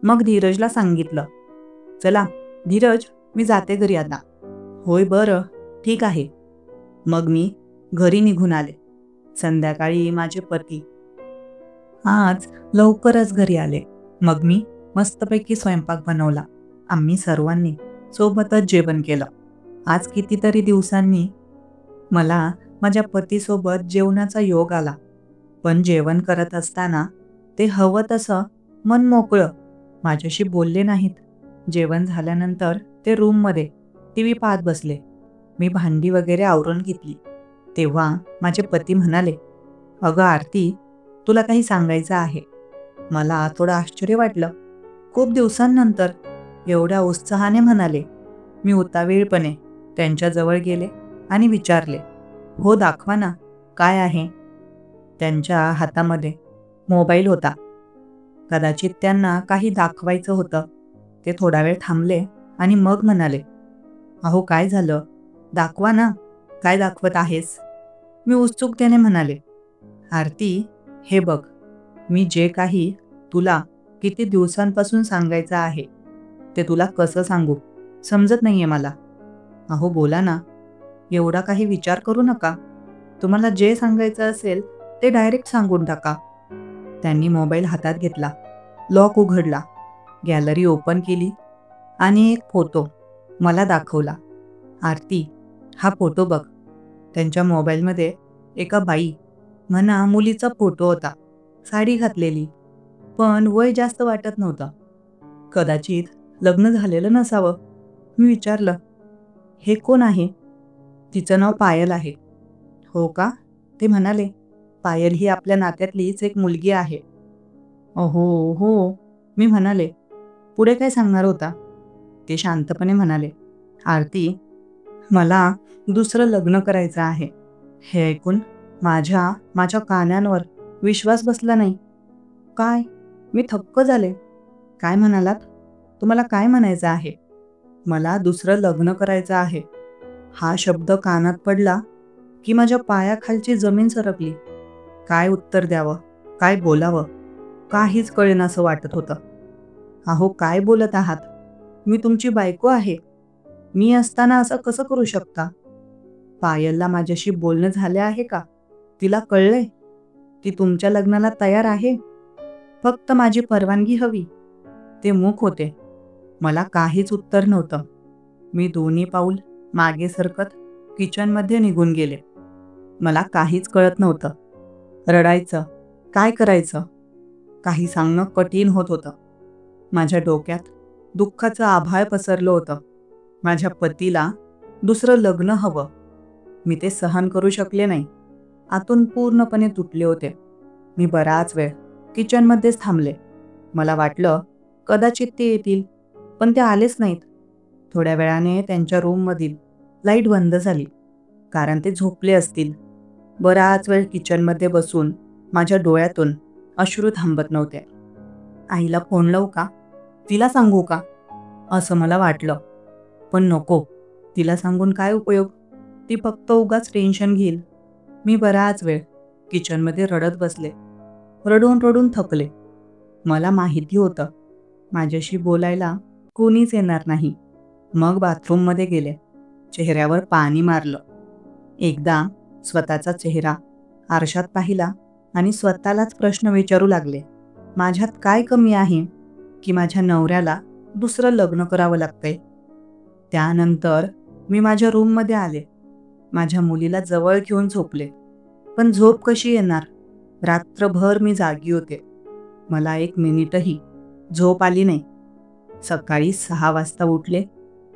मग धीरजला सांगितलं, चला धीरज, मी जाते घरी आता. होय बरं, ठीक आहे. मग मी घरी निघून आले. संध्याकाळी माझे पती आज लवकरच घरी आले. मग मी मस्तपैकी स्वयंपाक बनवला. आम्ही सर्वांनी सोबतच जेवण केलं. आज कितीतरी दिवसांनी मला माझ्या पतीसोबत जेवणाचा योग आला. पण जेवण करत असताना ते हवं तसं मन मोकळं माझ्याशी बोलले नाहीत. जेवण झाल्यानंतर ते रूममध्ये टीव्ही पाहत बसले. मी भांडी वगैरे आवरून घेतली. तेव्हा माझे पती म्हणाले, "अगं आरती, तुला काही सांगायचं आहे." मला थोडं आश्चर्य वाटलं. खूप दिवसांनंतर एवढ्या उत्साहाने म्हणाले. मी उतावीळपणे त्यांच्याजवळ गेले आणि विचारले, "हो दाखवा ना, काय आहे?" त्यांच्या हातामध्ये मोबाईल होता. कदाचित त्यांना काही दाखवायचं होतं. ते थोडा वेळ थांबले आणि मग म्हणाले, "अहो काय झालं? दाखवा ना, काय दाखवत आहेस?" मी उत्सुकतेने म्हणाले, "आरती, हे बघ, मी जे काही तुला किती दिवसांपासून सांगायचं आहे, ते तुला कसं सांगू? समजत नाहीये मला." "अहो बोला ना, एवढा काही विचार करू नका. तुम्हाला जे सांगायचं असेल ते डायरेक्ट सांगून टाका." त्यांनी मोबाईल हातात घेतला, लॉक उघडला, गॅलरी ओपन केली आणि एक फोटो मला दाखवला. "आरती, हा फोटो बघ." त्यांच्या मोबाईलमध्ये एका बाई म्हणा मुलीचा फोटो होता. साडी घातलेली, पण वय जास्त वाटत नव्हतं. कदाचित लग्न झालेलं नसावं. मी विचारलं, "हे कोण आहे?" "तिचं नाव पायल आहे." "हो का?" ते म्हणाले, "पायल ही आपल्या नात्यातलीच एक मुलगी आहे." "अहो हो." मी म्हणाले, "पुढे काय सांगणार होता?" ते शांतपणे म्हणाले, "आरती, मला दुसरं लग्न करायचं आहे." हे ऐकून माझ्या कानांवर विश्वास बसला नाही. "काय?" मी थक्क झाले. "काय म्हणालात? तुम्हाला काय म्हणायचं आहे?" "मला दुसरं लग्न करायचं आहे." हा शब्द कानात पडला की माझ्या पायाखालची जमीन सरकली. काय उत्तर द्यावं, काय बोलावं, काहीच कळेनासं वाटत होतं. "अहो काय बोलत आहात? मी तुमची बायको आहे. मी असताना असं कसं करू शकता? पायलला माझ्याशी बोलणं झाले आहे का? तिला कळलंय? ती तुमच्या लग्नाला तयार आहे? फक्त माझी परवानगी हवी." ते मूक होते. मला काहीच उत्तर नव्हतं. मी दोन्ही पाऊल मागे सरकत किचनमध्ये निघून गेले. मला काहीच कळत नव्हतं. रडायचं, काय करायचं? काही सांगणं कठीण होत होतं. माझ्या डोक्यात दुःखाचं आभाळ पसरलं होतं. माझ्या पतीला दुसरं लग्न हवं. मी ते सहन करू शकले नाही. आतून पूर्णपणे तुटले होते. मी बराच वेळ किचनमध्येच थांबले. मला वाटलं कदाचित ते येतील, पण ते आलेच नाहीत. थोड्या वेळाने त्यांच्या रूममधील लाईट बंद झाली, कारण ते झोपले असतील. बराच वेळ किचनमध्ये बसून माझ्या डोळ्यातून अश्रू थांबत नव्हते. आईला फोन लावू का? तिला सांगू का? असं मला वाटलं. पण नको, तिला सांगून काय उपयोग? ती फक्त उगाच टेन्शन घेईल. मी बराच वेळ किचनमध्ये रडत बसले. रडून रडून थकले. मला माहिती होतं माझ्याशी बोलायला कोणीच येणार नाही. मग बाथरूममध्ये गेले. चेहऱ्यावर पाणी मारलं. एकदा स्वतःचा चेहरा आरशात पाहिला आणि स्वतःलाच प्रश्न विचारू लागले, माझ्यात काय कमी आहे की माझ्या नवऱ्याला दुसरं लग्न करावं लागतंय? त्यानंतर मी माझ्या रूममध्ये आले. माझ्या मुलीला जवळ घेऊन झोपले. पण झोप कशी येणार? रात्रभर मी जागी होते. मला 1 मिनिटही झोप आली नाही. सकाळी 6 वाजता उठले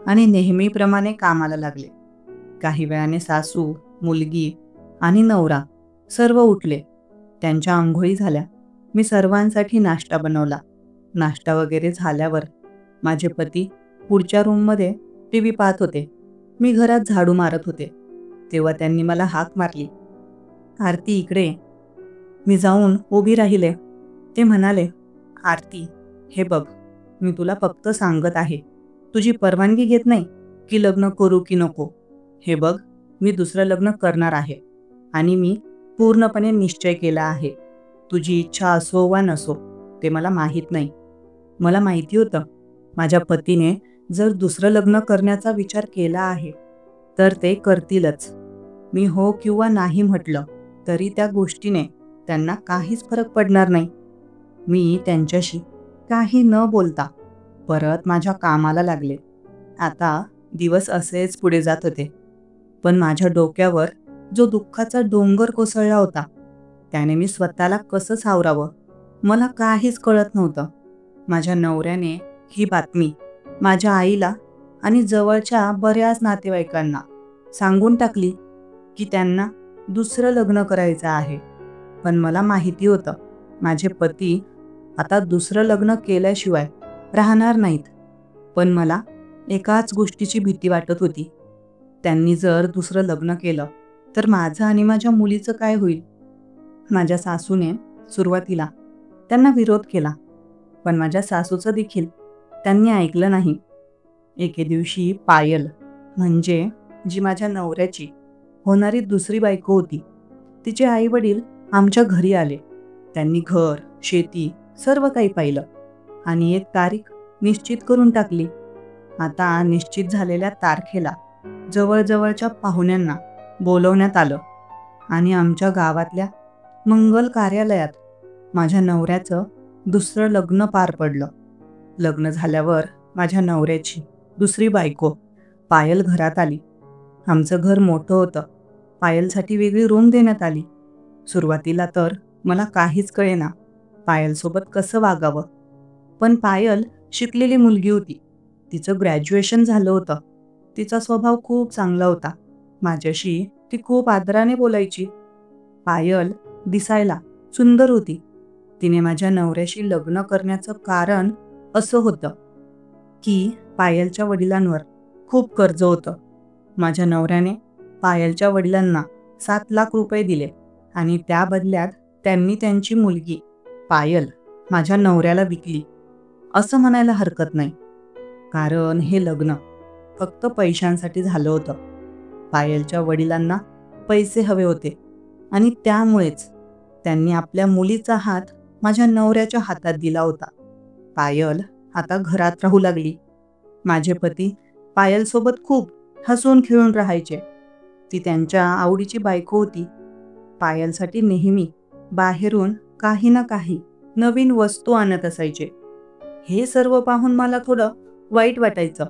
आणि नेहमीप्रमाणे कामाला लागले. काही वेळाने सासू, मुलगी आणि नवरा सर्व उठले. त्यांच्या अंघोळी झाल्या. मी सर्वांसाठी नाश्ता बनवला. नाश्ता वगैरे झाल्यावर माझे पती पुढच्या रूममध्ये टीव्ही पाहत होते. मी घरात झाडू मारत होते. तेव्हा त्यांनी मला हाक मारली, "आरती इकडे ये." मी जाऊन उभी राहिले. ते म्हणाले, "आरती, हे बघ, मी तुला फक्त सांगत आहे. तुझी परवानगी घेत नाही की लग्न करू की नको. हे बघ, मी दुसरं लग्न करणार आहे आणि मी पूर्णपणे निश्चय केला आहे. तुझी इच्छा असो वा नसो ते मला माहीत नाही." मला माहिती होतं माझ्या पतीने जर दुसरं लग्न करण्याचा विचार केला आहे तर ते करतीलच. मी हो किंवा नाही म्हटलं तरी त्या गोष्टीने त्यांना काहीच फरक पडणार नाही. मी त्यांच्याशी काही न बोलता परत माझ्या कामाला लागले. आता दिवस असेच पुढे जात होते, पण माझ्या डोक्यावर जो दुःखाचा डोंगर कोसळला होता त्याने मी स्वतःला कसं सावरावं मला काहीच कळत नव्हतं. माझ्या नवऱ्याने ही बातमी माझ्या आईला आणि जवळच्या बऱ्याच नातेवाईकांना सांगून टाकली की त्यांना दुसरं लग्न करायचं आहे. पण मला माहिती होतं माझे पती आता दुसरं लग्न केल्याशिवाय राहणार नाहीत. पण मला एकाच गोष्टीची भीती वाटत होती. त्यांनी जर दुसरं लग्न केलं तर माझं आणि माझ्या मुलीचं काय होईल? माझ्या सासूने सुरुवातीला त्यांना विरोध केला, पण माझ्या सासूचं देखील त्यांनी ऐकलं नाही. एके दिवशी पायल, म्हणजे जी माझ्या नवऱ्याची होणारी दुसरी बायको होती, तिचे आई वडील आमच्या घरी आले. त्यांनी घर, शेती सर्व काही पाहिलं आणि एक तारीख निश्चित करून टाकली. आता निश्चित झालेल्या तारखेला जवळजवळच्या पाहुण्यांना बोलवण्यात आलं आणि आमच्या गावातल्या मंगल कार्यालयात माझ्या नवऱ्याचं दुसरं लग्न पार पडलं. लग्न झाल्यावर माझ्या नवऱ्याची दुसरी बायको पायल घरात आली. आमचं घर मोठं होतं. पायलसाठी वेगळी रूम देण्यात आली. सुरुवातीला तर मला काहीच कळेना पायलसोबत कसं वागावं. पण पायल शिकलेली मुलगी होती. तिचं ग्रॅज्युएशन झालं होतं. तिचा स्वभाव खूप चांगला होता. माझ्याशी ती खूप आदराने बोलायची. पायल दिसायला सुंदर होती. तिने माझ्या नवऱ्याशी लग्न करण्याचं कारण असं होतं की पायलच्या वडिलांवर खूप कर्ज होतं. माझ्या नवऱ्याने पायलच्या वडिलांना 7 लाख रुपये दिले आणि त्या बदल्यात त्यांनी त्यांची मुलगी पायल माझ्या नवऱ्याला विकली असं म्हणायला हरकत नाही. कारण हे लग्न फक्त पैशांसाठी झालं होतं. पायलच्या वडिलांना पैसे हवे होते आणि त्यामुळेच त्यांनी आपल्या मुलीचा हात माझ्या नवऱ्याच्या हातात दिला होता. पायल आता घरात राहू लागली. माझे पती पायलसोबत खूप हसून खेळून राहायचे. ती त्यांच्या आवडीची बायको होती. पायलसाठी नेहमी बाहेरून काही ना काही नवीन वस्तू आणत असायचे. हे सर्व पाहून मला थोडं वाईट वाटायचं.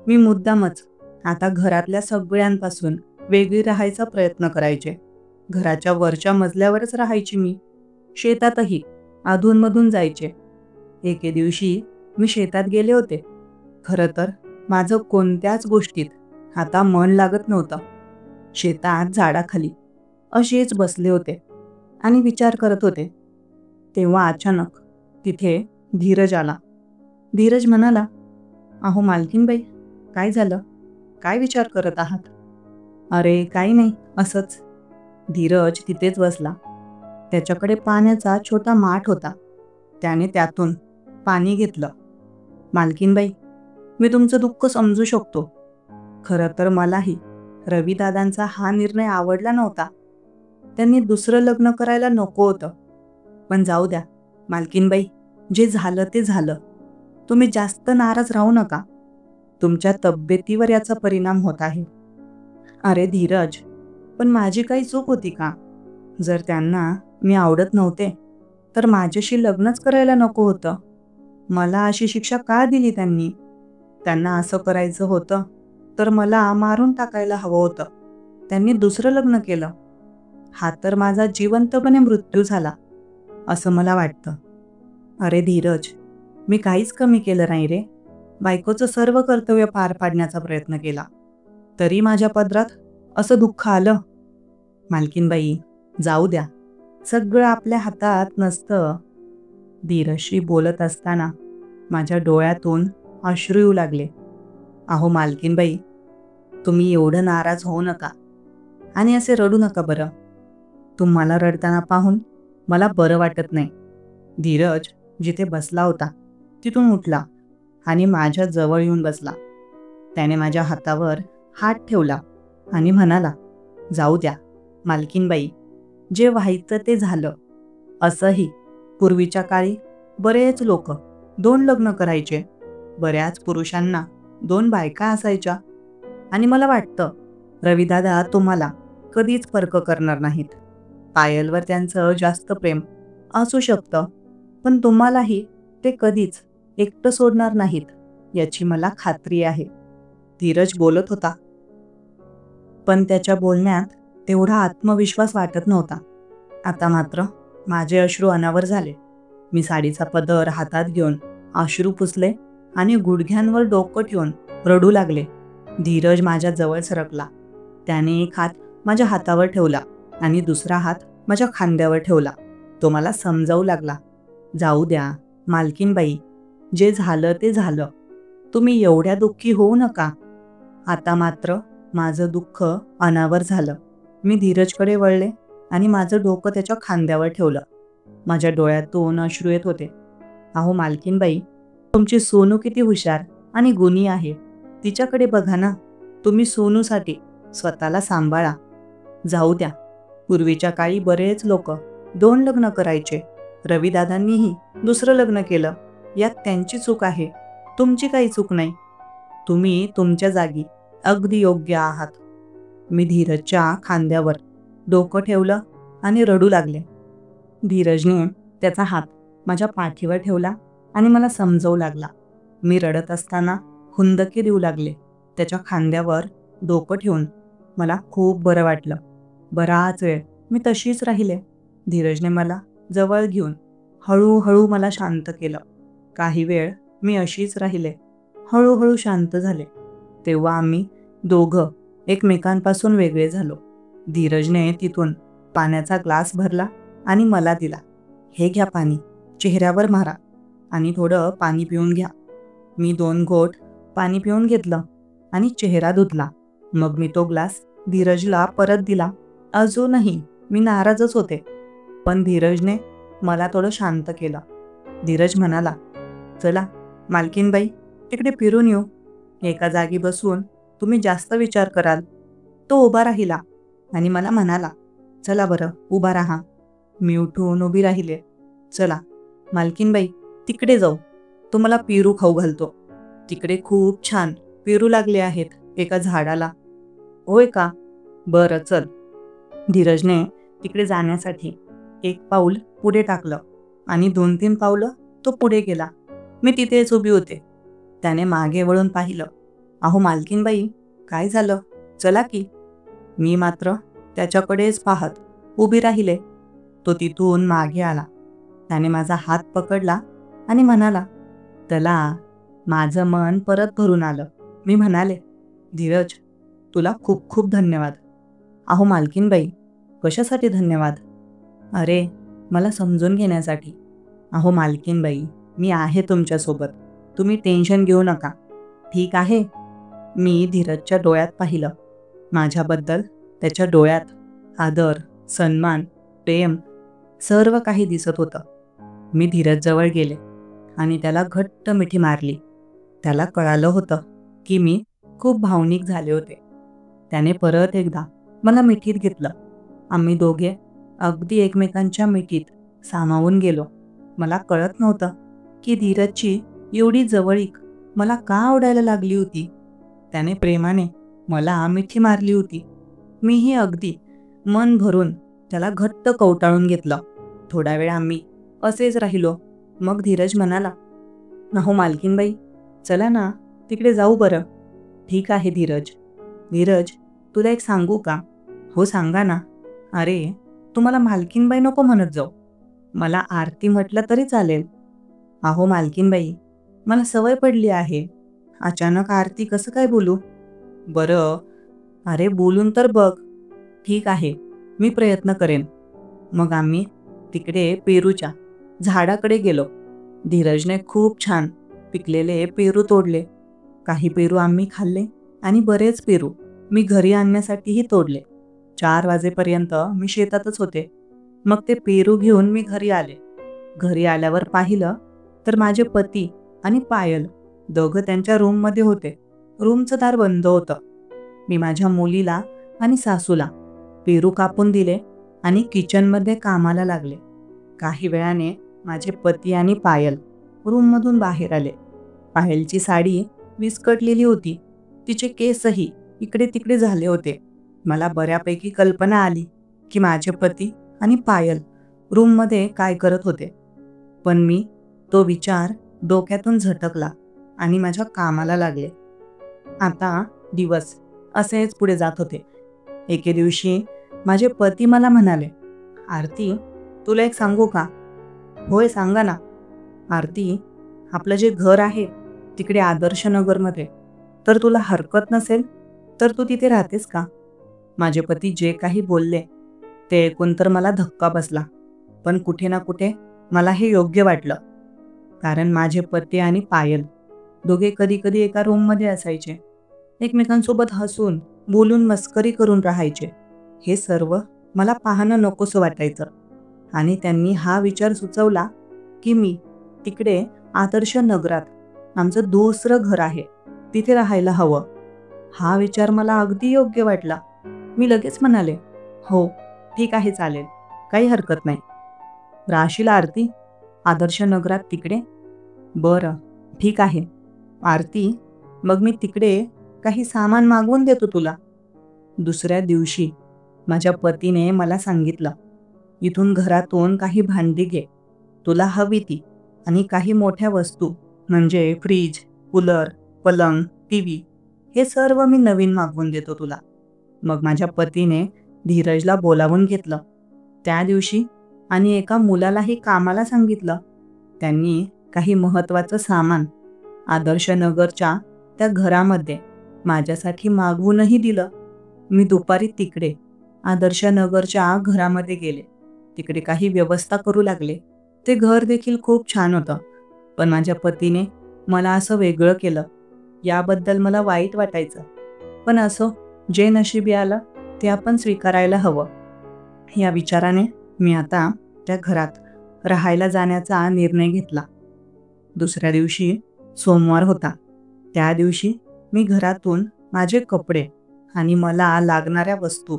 मी मुद्दामच आता घरातल्या सगळ्यांपासून वेगळी राहायचा प्रयत्न करायचे. घराच्या वरच्या मजल्यावरच राहायची मी. शेतातही अधूनमधून जायचे. एके दिवशी मी शेतात गेले होते. खरं तर माझं कोणत्याच गोष्टीत आता मन लागत नव्हतं. शेतात झाडाखाली असेच बसले होते आणि विचार करत होते. तेव्हा अचानक तिथे धीरज आला. धीरज म्हणाला, "अहो मालकीनबाई, काय झालं? काय विचार करत आहात?" "अरे काही नाही, असंच." धीरज तिथेच बसला. त्याच्याकडे पाण्याचा छोटा माठ होता. त्याने त्यातून पाणी घेतलं. "मालकीनबाई, मी तुमचं दुःख समजू शकतो. खरं तर मलाही रविदादांचा हा निर्णय आवडला नव्हता. त्यांनी दुसरं लग्न करायला नको होतं. पण जाऊ द्या मालकीनबाई, जे झालं ते झालं. तुम्ही जास्त नाराज राहू नका. तुमच्या तब्येतीवर याचा परिणाम होत आहे." "अरे धीरज, पण माझी काही चूक होती का? जर त्यांना मी आवडत नव्हते तर माझ्याशी लग्नच करायला नको होतं. मला अशी शिक्षा का दिली त्यांनी? त्यांना असं करायचं होतं तर मला मारून टाकायला हवं होतं. त्यांनी दुसरं लग्न केलं. हा तर माझा जिवंतपणे मृत्यू झाला असं मला वाटतं." "अरे धीरज, मी काहीच कमी केलं नाही रे. बायकोचं सर्व कर्तव्य पार पाडण्याचा प्रयत्न केला. तरी माझ्या पदरात असं दुःख आलं." "मालकीनबाई, जाऊ द्या. सगळं आपल्या हातात नसतं." धीरजशी बोलत असताना माझ्या डोळ्यातून अश्रू येऊ लागले. "अहो मालकीनबाई, तुम्ही एवढं नाराज होऊ नका आणि असे रडू नका बरं. तुम्हाला रडताना पाहून मला बरं वाटत नाही." धीरज जिथे बसला होता तिथून उठला आणि माझ्या जवळ येऊन बसला. त्याने माझ्या हातावर हात ठेवला आणि म्हणाला, "जाऊ द्या मालकीनबाई, जे व्हायचं ते झालं. असंही पूर्वीच्या काळी बरेच लोक 2 लग्न करायचे. बऱ्याच पुरुषांना 2 बायका असायच्या. आणि मला वाटतं रविदादा तुम्हाला कधीच फरक करणार नाहीत. पायलवर त्यांचं जास्त प्रेम असू शकतं, पण तुम्हालाही ते कधीच एकटं सोडणार नाहीत याची मला खात्री आहे. धीरज बोलत होता, पण त्याच्या बोलण्यात तेवढा आत्मविश्वास वाटत नव्हता. आता मात्र माझे अश्रू अनावर झाले. मी साडीचा पदर हातात घेऊन अश्रू पुसले आणि गुडघ्यांवर डोकं ठेवून रडू लागले. धीरज माझ्या जवळ सरकला. त्याने एक हात माझ्या हातावर ठेवला आणि दुसरा हात माझ्या खांद्यावर ठेवला. तो मला समजावू लागला, जाऊ द्या मालकीनबाई, जे झालं ते झालं. तुम्ही एवढ्या दुःखी होऊ नका. आता मात्र माझं दुःख अनावर झालं. मी धीरजकडे वळले आणि माझं डोकं त्याच्या खांद्यावर ठेवलं. माझ्या डोळ्यातून अश्रू येत होते. अहो मालकीनबाई, तुमची सोनू किती हुशार आणि गुणी आहे. तिच्याकडे बघा ना. तुम्ही सोनूसाठी स्वतःला सांभाळा. जाऊ द्या, पूर्वीच्या काळी बरेच लोक 2 लग्न करायचे. रविदादांनीही दुसरं लग्न केलं. यात त्यांची चूक आहे, तुमची काही चूक नाही. तुम्ही तुमच्या जागी अगदी योग्य आहात. मी धीरजच्या खांद्यावर डोकं ठेवलं आणि रडू लागले. धीरजने त्याचा हात माझ्या पाठीवर ठेवला आणि मला समजवू लागला. मी रडत असताना हुंदके देऊ लागले. त्याच्या खांद्यावर डोकं ठेवून मला खूप बरं वाटलं. बराच वेळ मी तशीच राहिले. धीरजने मला जवळ घेऊन हळूहळू मला शांत केलं. काही वेळ मी अशीच राहिले. हळूहळू शांत झाले. तेव्हा आम्ही दोघं एकमेकांपासून वेगळे झालो. धीरजने तिथून पाण्याचा ग्लास भरला आणि मला दिला. हे घ्या पाणी, चेहऱ्यावर मारा आणि थोडं पाणी पिऊन घ्या. मी 2 घोट पाणी पिऊन घेतलं आणि चेहरा धुतला. मग मी तो ग्लास धीरजला परत दिला. अजूनही मी नाराजच होते, पण धीरजने मला थोडं शांत केलं. धीरज म्हणाला, चला मालकीनबाई, तिकडे फिरून येऊ. एका जागी बसून तुम्ही जास्त विचार कराल. तो उभा राहिला आणि मला म्हणाला, चला बरं उभा राहा. मी उठून उभी राहिले. चला मालकीनबाई, तिकडे जाऊ. तुम्हाला पेरू खाऊ घालतो. तिकडे खूप छान पेरू लागले आहेत एका झाडाला. होय का? बरं चल. धीरजने तिकडे जाण्यासाठी 1 पाऊल पुढे टाकलं आणि 2-3 पावलं तो पुढे गेला. मी तिथेच उभी होते. त्याने मागे वळून पाहिलं. अहो मालकीनबाई, काय झालं? चला की. मी मात्र त्याच्याकडेच पाहत उभी राहिले. तो तिथून मागे आला. त्याने माझा हात पकडला आणि म्हणाला, चला. माझं मन परत भरून आलं. मी म्हणाले, धीरज, तुला खूप खूप धन्यवाद. अहो मालकीनबाई, कशासाठी धन्यवाद? अरे, मला समजून घेण्यासाठी. अहो मालकीनबाई, मी आहे तुमच्यासोबत. तुम्ही टेन्शन घेऊ नका. ठीक आहे. मी धीरजच्या डोळ्यात पाहिलं. माझ्याबद्दल त्याच्या डोळ्यात आदर, सन्मान, प्रेम सर्व काही दिसत होतं. मी धीरजजवळ गेले आणि त्याला घट्ट मिठी मारली. त्याला कळालं होतं की मी खूप भावनिक झाले होते. त्याने परत एकदा मला मिठीत घेतलं. आम्ही दोघे अगदी एकमेकांच्या मिठीत सामावून गेलो. मला कळत नव्हतं की धीरजची एवढी जवळीक मला का आवडायला लागली होती. त्याने प्रेमाने मला मिठी मारली होती. मीही अगदी मन भरून त्याला घट्ट कवटाळून घेतलं. थोडा वेळ आम्ही असेच राहिलो. मग धीरज म्हणाला, अहो मालकीनबाई, चला ना, तिकडे जाऊ बरं. ठीक आहे धीरज. धीरज, तुला एक सांगू का? हो सांगा ना. अरे, तुम्हाला मालकीनबाई नको म्हणत जाऊ. मला आरती म्हटलं तरी चालेल. अहो मालकीनबाई, मला सवय पडली आहे. अचानक आरती कसं काय बोलू? बरं. अरे बोलून तर बघ. ठीक आहे, मी प्रयत्न करेन. मग आम्ही तिकडे पेरूच्या झाडाकडे गेलो. धीरजने खूप छान पिकलेले पेरू तोडले. काही पेरू आम्ही खाल्ले आणि बरेच पेरू मी घरी आणण्यासाठीही तोडले. 4 वाजेपर्यंत मी शेतातच होते. मग ते पेरू घेऊन मी घरी आले. घरी आल्यावर पाहिलं तर माझे पती आणि पायल दोघं त्यांच्या रूममध्ये होते. रूमचं दार बंद होतं. मी माझ्या मुलीला आणि सासूला पेरू कापून दिले आणि किचनमध्ये कामाला लागले. काही वेळाने माझे पती आणि पायल रूममधून बाहेर आले. पायलची साडी विस्कटलेली होती. तिचे केसही इकडे तिकडे झाले होते. मला बऱ्यापैकी कल्पना आली की माझे पती आणि पायल रूममध्ये काय करत होते. पण मी तो विचार डोक्यातून झटकला आणि माझ्या कामाला लागले. आता दिवस असेच पुढे जात होते. एके दिवशी माझे पती मला म्हणाले, "आरती, तुला एक सांगू का?" "होय, सांगा ना." "आरती, आपलं जे घर आहे तिकडे आदर्श नगरमध्ये, तर तुला हरकत नसेल तर तू तिथे राहतेस का?" माझे पती जे काही बोलले ते ऐकून तर मला धक्का बसला. पण कुठे ना कुठे मला हे योग्य वाटलं. कारण माझे पती आणि पायल दोघे कधी कधी एका रूममध्ये असायचे. एकमेकांसोबत हसून बोलून मस्करी करून राहायचे. हे सर्व मला पाहणं नकोसं वाटायचं. आणि त्यांनी हा विचार सुचवला की मी तिकडे आदर्श नगरात आमचं दुसरं घर आहे तिथे राहायला हवं. हा विचार मला अगदी योग्य वाटला. मी लगेच म्हणाले, "हो, ठीक आहे, चालेल. काही हरकत नाही. राहशील आरती आदर्श नगरात तिकडे?" "बरं, ठीक आहे. आरती, मग मी तिकडे काही सामान मागवून देतो तुला." दुसऱ्या दिवशी माझ्या पतीने मला सांगितलं, "इथून घरातून काही भांडी घे, तुला हवी ती, आणि काही मोठ्या वस्तू म्हणजे फ्रीज, कूलर, पलंग, टीव्ही हे सर्व मी नवीन मागवून देतो तुला." मग माझ्या पतीने धीरजला बोलावून घेतलं त्या दिवशी आणि एका मुलालाही कामाला सांगितलं. त्यांनी काही महत्त्वाचं सामान आदर्श नगरच्या त्या घरामध्ये माझ्यासाठी मागवूनही दिलं. मी दुपारी तिकडे आदर्श नगरच्या घरामध्ये गेले. तिकडे काही व्यवस्था करू लागले. ते घर देखील खूप छान होतं. पण माझ्या पतीने मला असं वेगळं केलं. याबद्दल मला वाईट वाटायचं. पण असो, जे नशिबी आलं ते आपण स्वीकारायला हवं. या विचाराने मी आता त्या घरात राहायला जाण्याचा निर्णय घेतला. दुसऱ्या दिवशी सोमवार होता. त्या दिवशी मी घरातून माझे कपडे आणि मला लागणाऱ्या वस्तू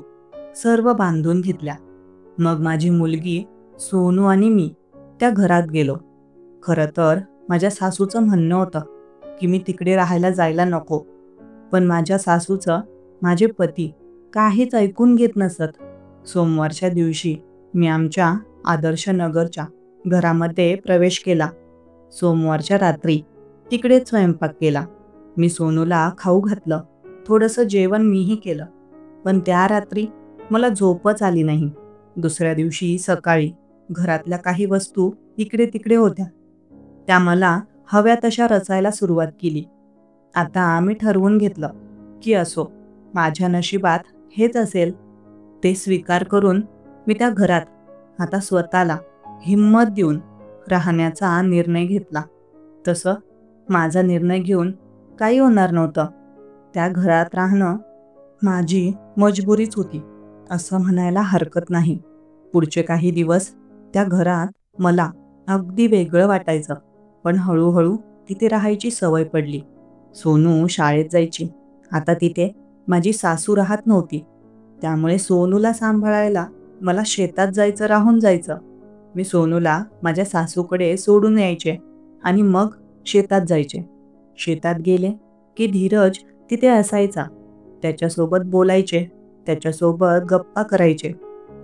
सर्व बांधून घेतल्या. मग माझी मुलगी सोनू आणि मी त्या घरात गेलो. खरं तर माझ्या सासूचं म्हणणं होतं की मी तिकडे राहायला जायला नको. पण माझ्या सासूचं माझे पती काहीच ऐकून घेत नसत. सोमवारच्या दिवशी मी आमच्या आदर्श नगरच्या घरामध्ये प्रवेश केला. सोमवारच्या रात्री तिकडेच स्वयंपाक केला. मी सोनूला खाऊ घातलं. थोडंसं जेवण मीही केलं. पण त्या रात्री मला झोपच आली नाही. दुसऱ्या दिवशी सकाळी घरातल्या काही वस्तू इकडे तिकडे होत्या. त्या मला हव्या तशा रचायला सुरुवात केली. आता मी ठरवून घेतलं की असो, माझ्या नशिबात हेच असेल. ते स्वीकार करून मी त्या घरात आता स्वतःला हिंमत देऊन राहण्याचा निर्णय घेतला. तसं माझा निर्णय घेऊन काही होणार नव्हतं. त्या घरात राहणं माझी मजबुरीच होती असं म्हणायला हरकत नाही. पुढचे काही दिवस त्या घरात मला अगदी वेगळं वाटायचं. पण हळूहळू तिथे राहायची सवय पडली. सोनू शाळेत जायची. आता तिथे माझी सासू राहत नव्हती. त्यामुळे सोनूला सांभाळायला मला शेतात जायचं राहून जायचं. मी सोनूला माझ्या सासूकडे सोडून यायचे आणि मग शेतात जायचे. शेतात गेले की धीरज तिथे असायचा. त्याच्यासोबत बोलायचे, त्याच्यासोबत गप्पा करायचे.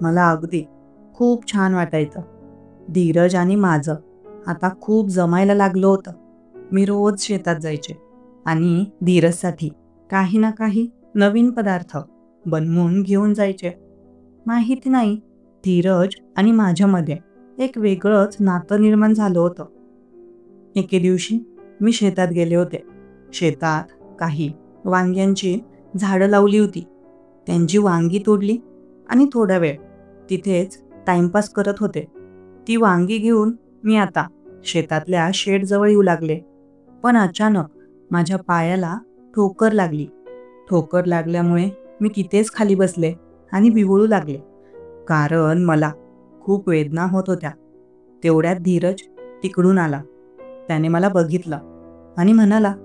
मला अगदी खूप छान वाटायचं. धीरज आणि माझं आता खूप जमायला लागलं होतं. मी रोज शेतात जायचे आणि धीरजसाठी काही ना काही नवीन पदार्थ बनवून घेऊन जायचे. माहिती नाही, धीरज आणि माझ्यामध्ये एक वेगळंच नातं निर्माण झालं होतं. एके दिवशी मी शेतात गेले होते. शेतात काही वांग्यांची झाडं लावली होती. त्यांची वांगी तोडली आणि थोडा वेळ तिथेच टाइमपास करत होते. ती वांगी घेऊन मी आता शेतातल्या शेडजवळ येऊ लागले. पण अचानक माझ्या पायाला ठोकर लागली. ठोकर लागल्यामुळे मी तिथेच खाली बसले आणि बिवळू लागले. कारण मला खूप वेदना होत होत्या. तेवढ्यात धीरज तिकडून आला. त्याने मला बघितलं आणि म्हणाला,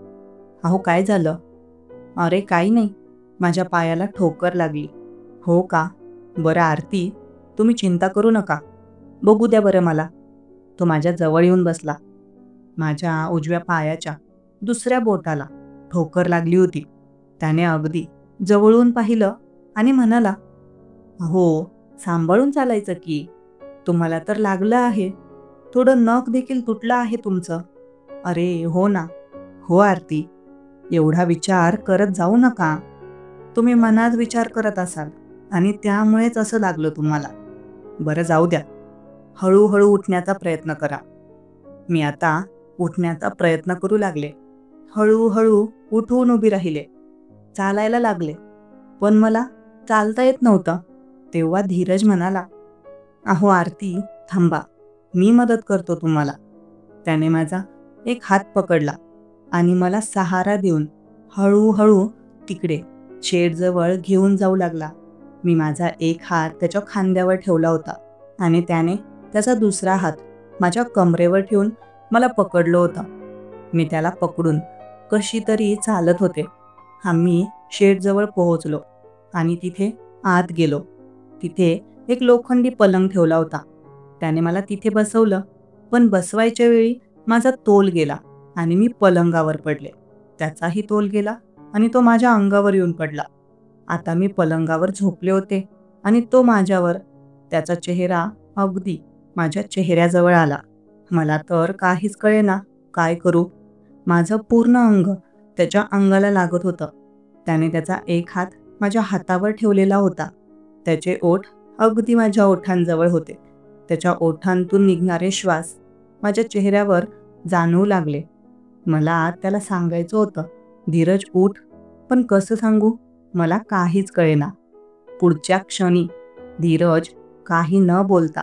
"अहो, काय झालं?" "अरे काही नाही, माझ्या पायाला ठोकर लागली." "हो का? बरं आरती, तुम्ही चिंता करू नका. बघू द्या बरं मला." तो माझ्या जवळ येऊन बसला. माझ्या उजव्या पायाच्या दुसऱ्या बोटाला ठोकर लागली होती. त्याने अगदी जवळून पाहिलं आणि म्हणाला, "हो, सांभाळून चालायचं की. तुम्हाला तर लागलं आहे. थोडं नख देखील तुटलं आहे तुमचं." "अरे हो ना. हो आरती, एवढा विचार करत जाऊ नका. तुम्ही मनात विचार करत असाल आणि त्यामुळेच असं लागलं तुम्हाला. बरं जाऊ द्या. हळूहळू उठण्याचा प्रयत्न करा." मी आता उठण्याचा प्रयत्न करू लागले. हळूहळू उठून उभी राहिले. चालायला लागले. पण मला चालता येत नव्हतं. तेव्हा धीरज म्हणाला, "अहो आरती, थांबा. मी मदत करतो तुम्हाला." त्याने माझा एक हात पकडला आणि मला सहारा देऊन हळूहळू तिकडे शेडजवळ घेऊन जाऊ लागला. मी माझा एक हात त्याच्या खांद्यावर ठेवला होता आणि त्याने त्याचा दुसरा हात माझ्या कमरेवर ठेवून मला पकडलं होतं. मी त्याला पकडून कशी तरी चालत होते. आम्ही शेडजवळ पोहोचलो आणि तिथे आत गेलो. तिथे एक लोखंडी पलंग ठेवला होता. त्याने मला तिथे बसवलं, पण बसवायच्या वेळी माझा तोल गेला आणि मी पलंगावर पडले. त्याचाही तोल गेला आणि तो माझ्या अंगावर येऊन पडला. आता मी पलंगावर झोपले होते आणि तो माझ्यावर, त्याचा चेहरा अगदी माझ्या चेहऱ्याजवळ आला. मला तर काहीच कळेना काय करू. माझं पूर्ण अंग त्याच्या अंगाला लागत होतं. त्याने त्याचा एक हात माझ्या हातावर ठेवलेला होता. त्याचे ओठ अगदी माझ्या ओठांजवळ होते. त्याच्या ओठांतून निघणारे श्वास माझ्या चेहऱ्यावर जाणवू लागले. मला त्याला सांगायचं होतं, "धीरज उठ." पण कसं सांगू? मला काहीच कळेना. पुढच्या क्षणी धीरज काही न बोलता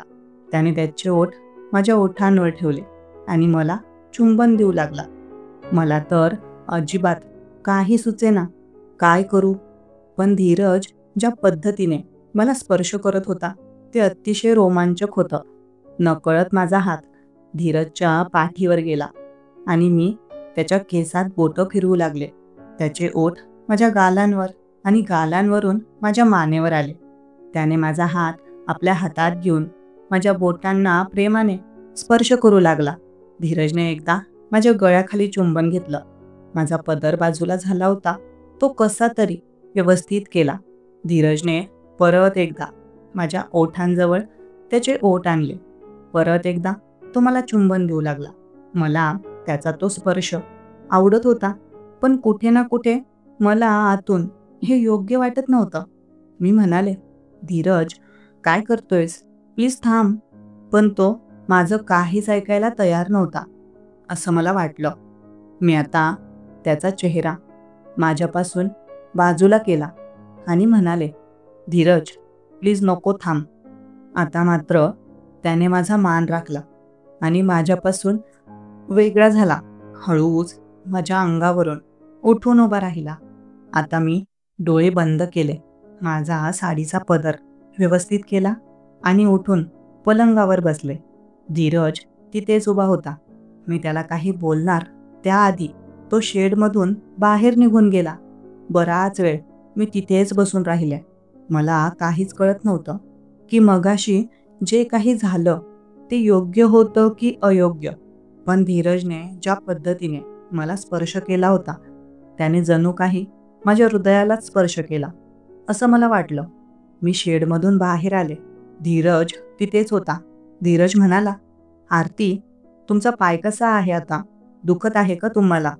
त्याने त्याचे ओठ माझ्या ओठांवर ठेवले आणि मला चुंबन देऊ लागला. मला तर अजिबात काही सुचेना काय करू. पण धीरज ज्या पद्धतीने मला स्पर्श करत होता ते अतिशय रोमांचक होतं. नकळत माझा हात धीरजच्या पाठीवर गेला आणि मी त्याच्या केसात बोटं फिरवू लागले. त्याचे ओठ माझ्या गालांवर आणि गालांवरून माझ्या मानेवर आले. त्याने माझा हात आपल्या हातात घेऊन माझ्या बोटांना प्रेमाने स्पर्श करू लागला. धीरजने एकदा माझ्या गळ्याखाली चुंबन घेतलं. माझा पदर बाजूला झाला होता, तो कसा तरी व्यवस्थित केला. धीरजने परत एकदा माझ्या ओठांजवळ त्याचे ओठ आणले. परत एकदा तो मला चुंबन देऊ लागला. मला त्याचा तो स्पर्श आवडत होता, पण कुठे ना कुठे मला आतून हे योग्य वाटत नव्हतं. मी म्हणाले, "धीरज, काय करतोयस? प्लीज थांब." पण तो माझं काहीच ऐकायला तयार नव्हता असं मला वाटलं. मी आता त्याचा चेहरा माझ्यापासून बाजूला केला आणि म्हणाले, "धीरज, प्लीज नको थांब." आता मात्र त्याने माझा मान राखला आणि माझ्यापासून वेगळा झाला. हळूच माझ्या अंगावरून उठून उभा राहिला. आता मी डोळे बंद केले. माझा साडीचा पदर व्यवस्थित केला आणि उठून पलंगावर बसले. धीरज तिथेच उभा होता. मी त्याला काही बोलणार त्याआधी तो शेडमधून बाहेर निघून गेला. बराच वेळ मी तिथेच बसून राहिले. मला काहीच कळत नव्हतं की मगाशी जे काही झालं ते योग्य होतं की अयोग्य. पण धीरजने ज्या पद्धतीने मला स्पर्श केला होता त्याने जणू काही माझ्या हृदयालाच स्पर्श केला असं मला वाटलं. मी शेडमधून बाहेर आले. धीरज तिथेच होता. धीरज म्हणाला, "आरती, तुमचा पाय कसा आहे आता? दुखत आहे का तुम्हाला?"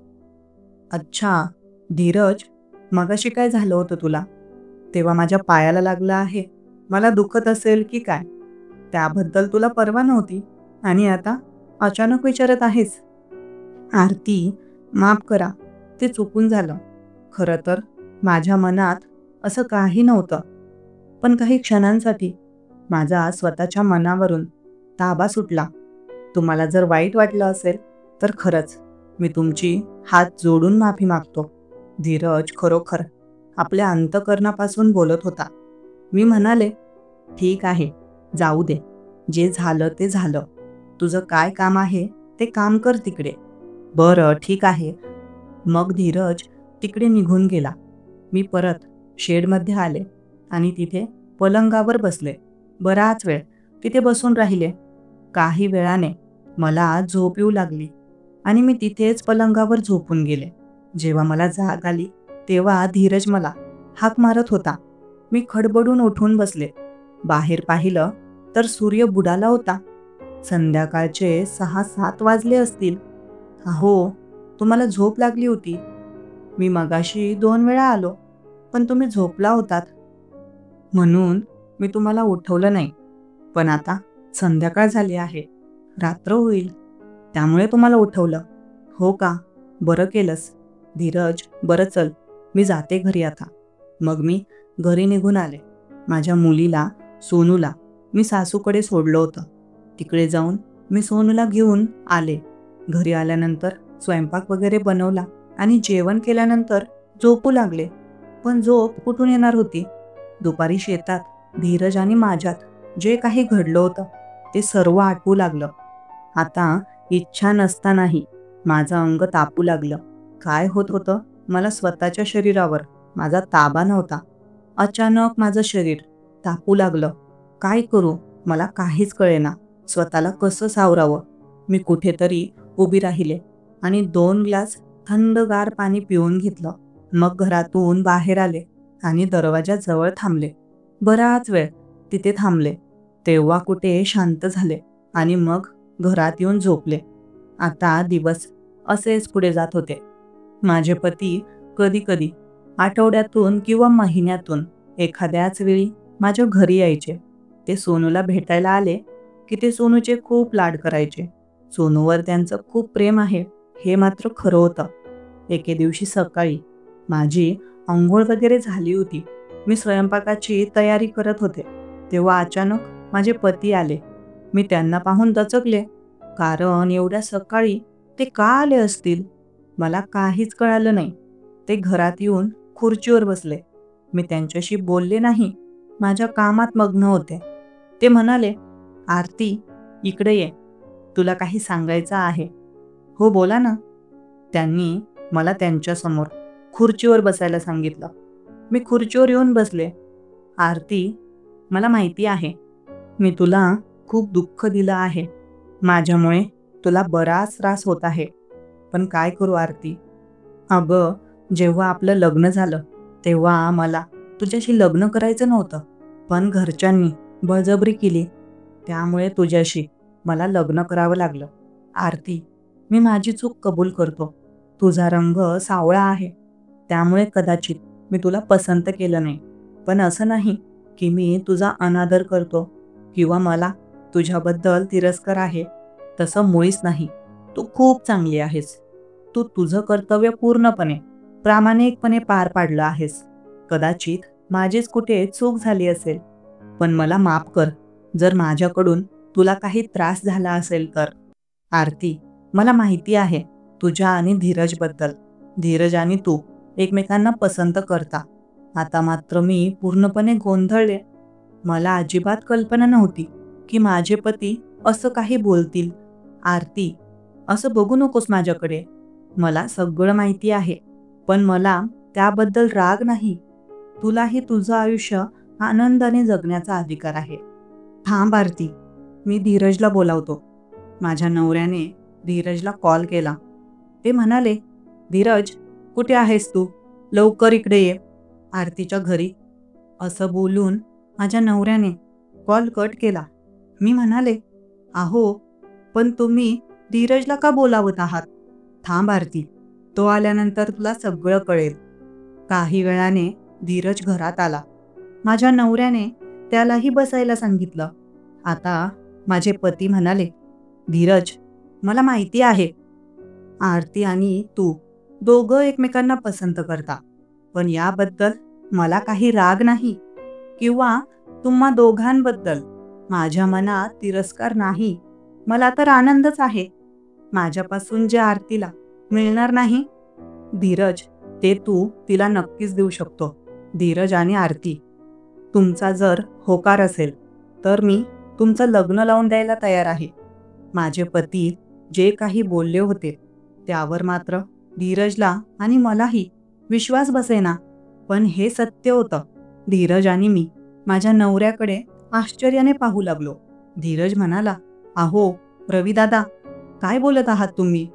"अच्छा धीरज, मगाशी काय झालं होतं तुला? तेव्हा माझ्या पायाला लागलं आहे. मला दुखत असेल की काय? त्याबद्दल तुला पर्वा नव्हती आणि आता अचानक विचारत आहेस." "आरती, माफ करा. ते चुकून झालं. खरं तर माझ्या मनात असं काही नव्हतं. पण काही क्षणांसाठी माझा स्वतःच्या मनावरून ताबा सुटला. तुम्हाला जर वाईट वाटलं असेल तर खरंच मी तुमची हात जोडून माफी मागतो." धीरज खरोखर आपल्या अंतःकरणापासून बोलत होता. मी म्हणाले, "ठीक आहे, जाऊ दे. जे झालं ते झालं. तुझं काय काम आहे ते काम कर तिकडे." "बरं, ठीक आहे." मग धीरज तिकडे निघून गेला. मी परत शेडमध्ये आले आणि तिथे पलंगावर बसले. बराच वेळ तिथे बसून राहिले. काही वेळाने मला झोप येऊ लागली आणि मी तिथेच पलंगावर झोपून गेले. जेव्हा मला जाग आली तेव्हा धीरज मला हाक मारत होता. मी खडबडून उठून बसले. बाहेर पाहिलं तर सूर्य बुडाला होता. संध्याकाळचे 6-7 वाजले असतील. अहो, तुम्हाला झोप लागली होती. मी मगाशी 2 वेळा आलो, पण तुम्ही झोपला होतात. म्हणून मी तुम्हाला उठवलं नाही. पण आता संध्याकाळ झाली आहे. रात्र होईल. त्यामुळे तुम्हाला उठवलं. हो का? बरं केलंस. धीरज, बरं चल. मी जाते घरी आता. मग मी घरी निघून आले. माझ्या मुलीला, सोनूला मी सासूकडे सोडलं होतं. तिकडे जाऊन मी सोनूला घेऊन आले. घरी आल्यानंतर स्वयंपाक वगैरे बनवला आणि जेवण केल्यानंतर झोपू लागले. पण झोप कुठून येणार होती? दुपारी शेतात धीरज आणि माझ्यात जे काही घडलं होतं ते सर्व आठवू लागलं. आता इच्छा नसतानाही माझं अंग तापू लागलं. काय होत होतं? मला स्वतःच्या शरीरावर माझा ताबा नव्हता. अचानक माझं शरीर तापू लागलं. काय करू? मला काहीच कळेना. स्वतःला कसं सावरावं? मी कुठेतरी उभी राहिले आणि 2 ग्लास थंडगार पाणी पिऊन घेतलं. मग घरातून बाहेर आले आणि दरवाजाजवळ थांबले. बराच वेळ तिथे थांबले. तेव्हा कुठे शांत झाले आणि मग घरात येऊन झोपले. आता दिवस असेच पुढे जात होते. माझे पती कधी कधी आठवड्यातून किंवा महिन्यातून एखाद्याच वेळी माझ्या घरी यायचे. ते सोनूला भेटायला आले की ते सोनूचे खूप लाड करायचे. सोनूवर त्यांचं खूप प्रेम आहे हे मात्र खरं होतं. एके दिवशी सकाळी माझी अंघोळ वगैरे झाली होती. मी स्वयंपाकाची तयारी करत होते. तेव्हा अचानक माझे पती आले. मी त्यांना पाहून दचकले. कारण एवढ्या सकाळी ते का आले असतील? मला काहीच कळालं नाही. ते घरात येऊन खुर्चीवर बसले. मी त्यांच्याशी बोलले नाही. माझ्या कामात मग्न होते. ते म्हणाले, आरती, इकडे ये. तुला काही सांगायचं आहे. हो, बोला ना. त्यांनी मला त्यांच्यासमोर खुर्चीवर बसायला सांगितलं. मी खुर्चीवर येऊन बसले. आरती, मला माहिती आहे मी तुला खूप दुःख दिलं आहे. माझ्यामुळे तुला बराच त्रास होत आहे. पण काय करू आरती? अगं, जेव्हा आपलं लग्न झालं तेव्हा मला तुझ्याशी लग्न करायचं नव्हतं. पण घरच्यांनी बळजबरी केली. त्यामुळे तुझ्याशी मला लग्न करावं लागलं. आरती, मी माझी चूक कबूल करतो. तुझा रंग सावळा आहे. त्यामुळे कदाचित मी तुला पसंत केलं नाही. पण असं नाही की मी तुझा अनादर करतो किंवा मला तुझ्याबद्दल तिरस्कार आहे. तसं मुळीच नाही. तू खूप चांगली आहेस. तू तुझं कर्तव्य पूर्णपणे, प्रामाणिकपणे पार पाडलं आहेस. कदाचित माझीच कुठे चूक झाली असेल. पण मला माफ कर जर माझ्याकडून तुला काही त्रास झाला असेल तर. आरती, मला माहिती आहे तुझ्या आणि धीरजबद्दल. धीरज आणि तू एकमेकांना पसंत करता. आता मात्र मी पूर्णपणे गोंधळले. मला अजिबात कल्पना नव्हती की माझे पती असं काही बोलतील. आरती, असं बघू नकोस माझ्याकडे. मला सगळं माहिती आहे. पण मला त्याबद्दल राग नाही. तुलाही तुझं आयुष्य आनंदाने जगण्याचा अधिकार आहे. थांब आरती, मी धीरजला बोलावतो. माझ्या नवऱ्याने धीरजला कॉल केला. ते म्हणाले, धीरज, कुठे आहेस तू? लवकर इकडे ये. आरतीच्या घरी. असं बोलून माझ्या नवऱ्याने कॉल कट केला. मी म्हणाले, अहो, पण तुम्ही धीरजला का बोलावत आहात? थांब आरती, तो आल्यानंतर तुला सगळं कळेल. काही वेळाने धीरज घरात आला. माझ्या नवऱ्याने त्यालाही बसायला सांगितलं. आता माझे पती म्हणाले, धीरज, मला माहिती आहे आरती आणि तू दोघं एकमेकांना पसंत करता. पण याबद्दल मला काही राग नाही किंवा तुम्हा दोघांबद्दल माझ्या मनात तिरस्कार नाही. मला तर आनंदच आहे. माझ्यापासून जे आरतीला मिळणार नाही, धीरज, ते तू तिला नक्कीच देऊ शकतो. धीरज आणि आरती, तुमचा जर होकार असेल तर मी तुमचं लग्न लावून द्यायला तयार आहे. माझे पती जे काही बोलले होते त्यावर मात्र धीरजला आणि मलाही विश्वास बसेना. पण हे सत्य होतं. धीरज आणि मी माझ्या नवऱ्याकडे आश्चर्याने पाहू लागलो. धीरज म्हणाला, अहो रवी दादा, काय बोलत आहात तुम्ही?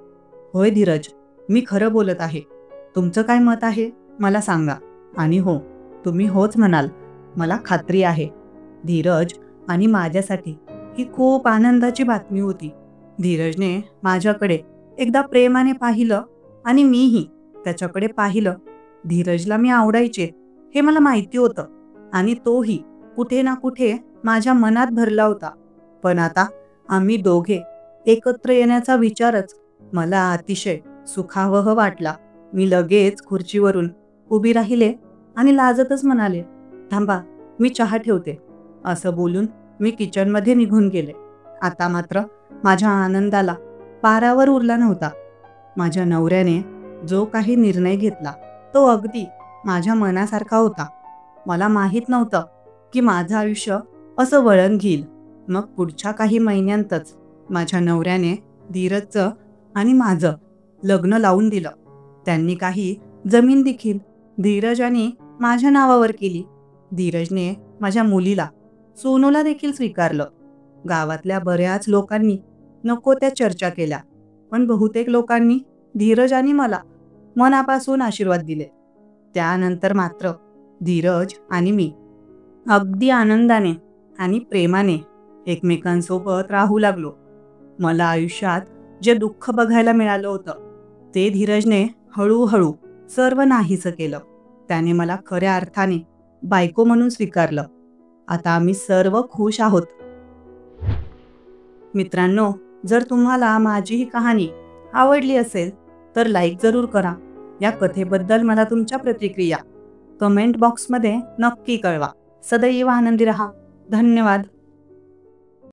होय धीरज, मी खरं बोलत आहे. तुमचं काय मत आहे मला सांगा. आणि हो, तुम्ही होच म्हणाल, मला खात्री आहे. धीरज आणि माझ्यासाठी ही खूप आनंदाची बातमी होती. धीरजने माझ्याकडे एकदा प्रेमाने पाहिलं आणि मीही त्याच्याकडे पाहिलं. धीरजला मी आवडायचे हे मला माहिती होतं आणि तोही कुठे ना कुठे माझ्या मनात भरला होता. पण आता आम्ही दोघे एकत्र येण्याचा विचारच मला अतिशय सुखावह वाटला. मी लगेच खुर्चीवरून उभी राहिले आणि लाजतच म्हणाले, थांबा, मी चहा ठेवते. असं बोलून मी किचनमध्ये निघून गेले. आता मात्र माझ्या आनंदाला पारावर उरला नव्हता. माझ्या नवऱ्याने जो काही निर्णय घेतला तो अगदी माझ्या मनासारखा होता. मला माहीत नव्हतं की माझं आयुष्य असं वळण घेईल. मग पुढच्या काही महिन्यांतच माझ्या नवऱ्याने धीरजचं आणि माझं लग्न लावून दिलं. त्यांनी काही जमीन देखील धीरजाने माझ्या नावावर केली. धीरजने माझ्या मुलीला सोनूला देखील स्वीकारलं. गावातल्या बऱ्याच लोकांनी नको त्या चर्चा केल्या, पण बहुतेक लोकांनी धीरज आणि मला मनापासून आशीर्वाद दिले. त्यानंतर मात्र धीरज आणि मी अगदी आनंदाने आणि प्रेमाने एकमेकांसोबत राहू लागलो. मला आयुष्यात जे दुःख बघायला मिळालं होतं ते धीरजने हळूहळू सर्व नाहीसं केलं. त्याने मला खऱ्या अर्थाने बायको म्हणून स्वीकारलं. आता आम्ही सर्व खुश आहोत. मित्रांनो, जर तुम्हाला माझी ही कहाणी आवडली असेल तर लाईक जरूर करा. या कथेबद्दल मला तुमच्या प्रतिक्रिया कमेंट बॉक्समध्ये नक्की कळवा. सदैव आनंदी रहा. धन्यवाद.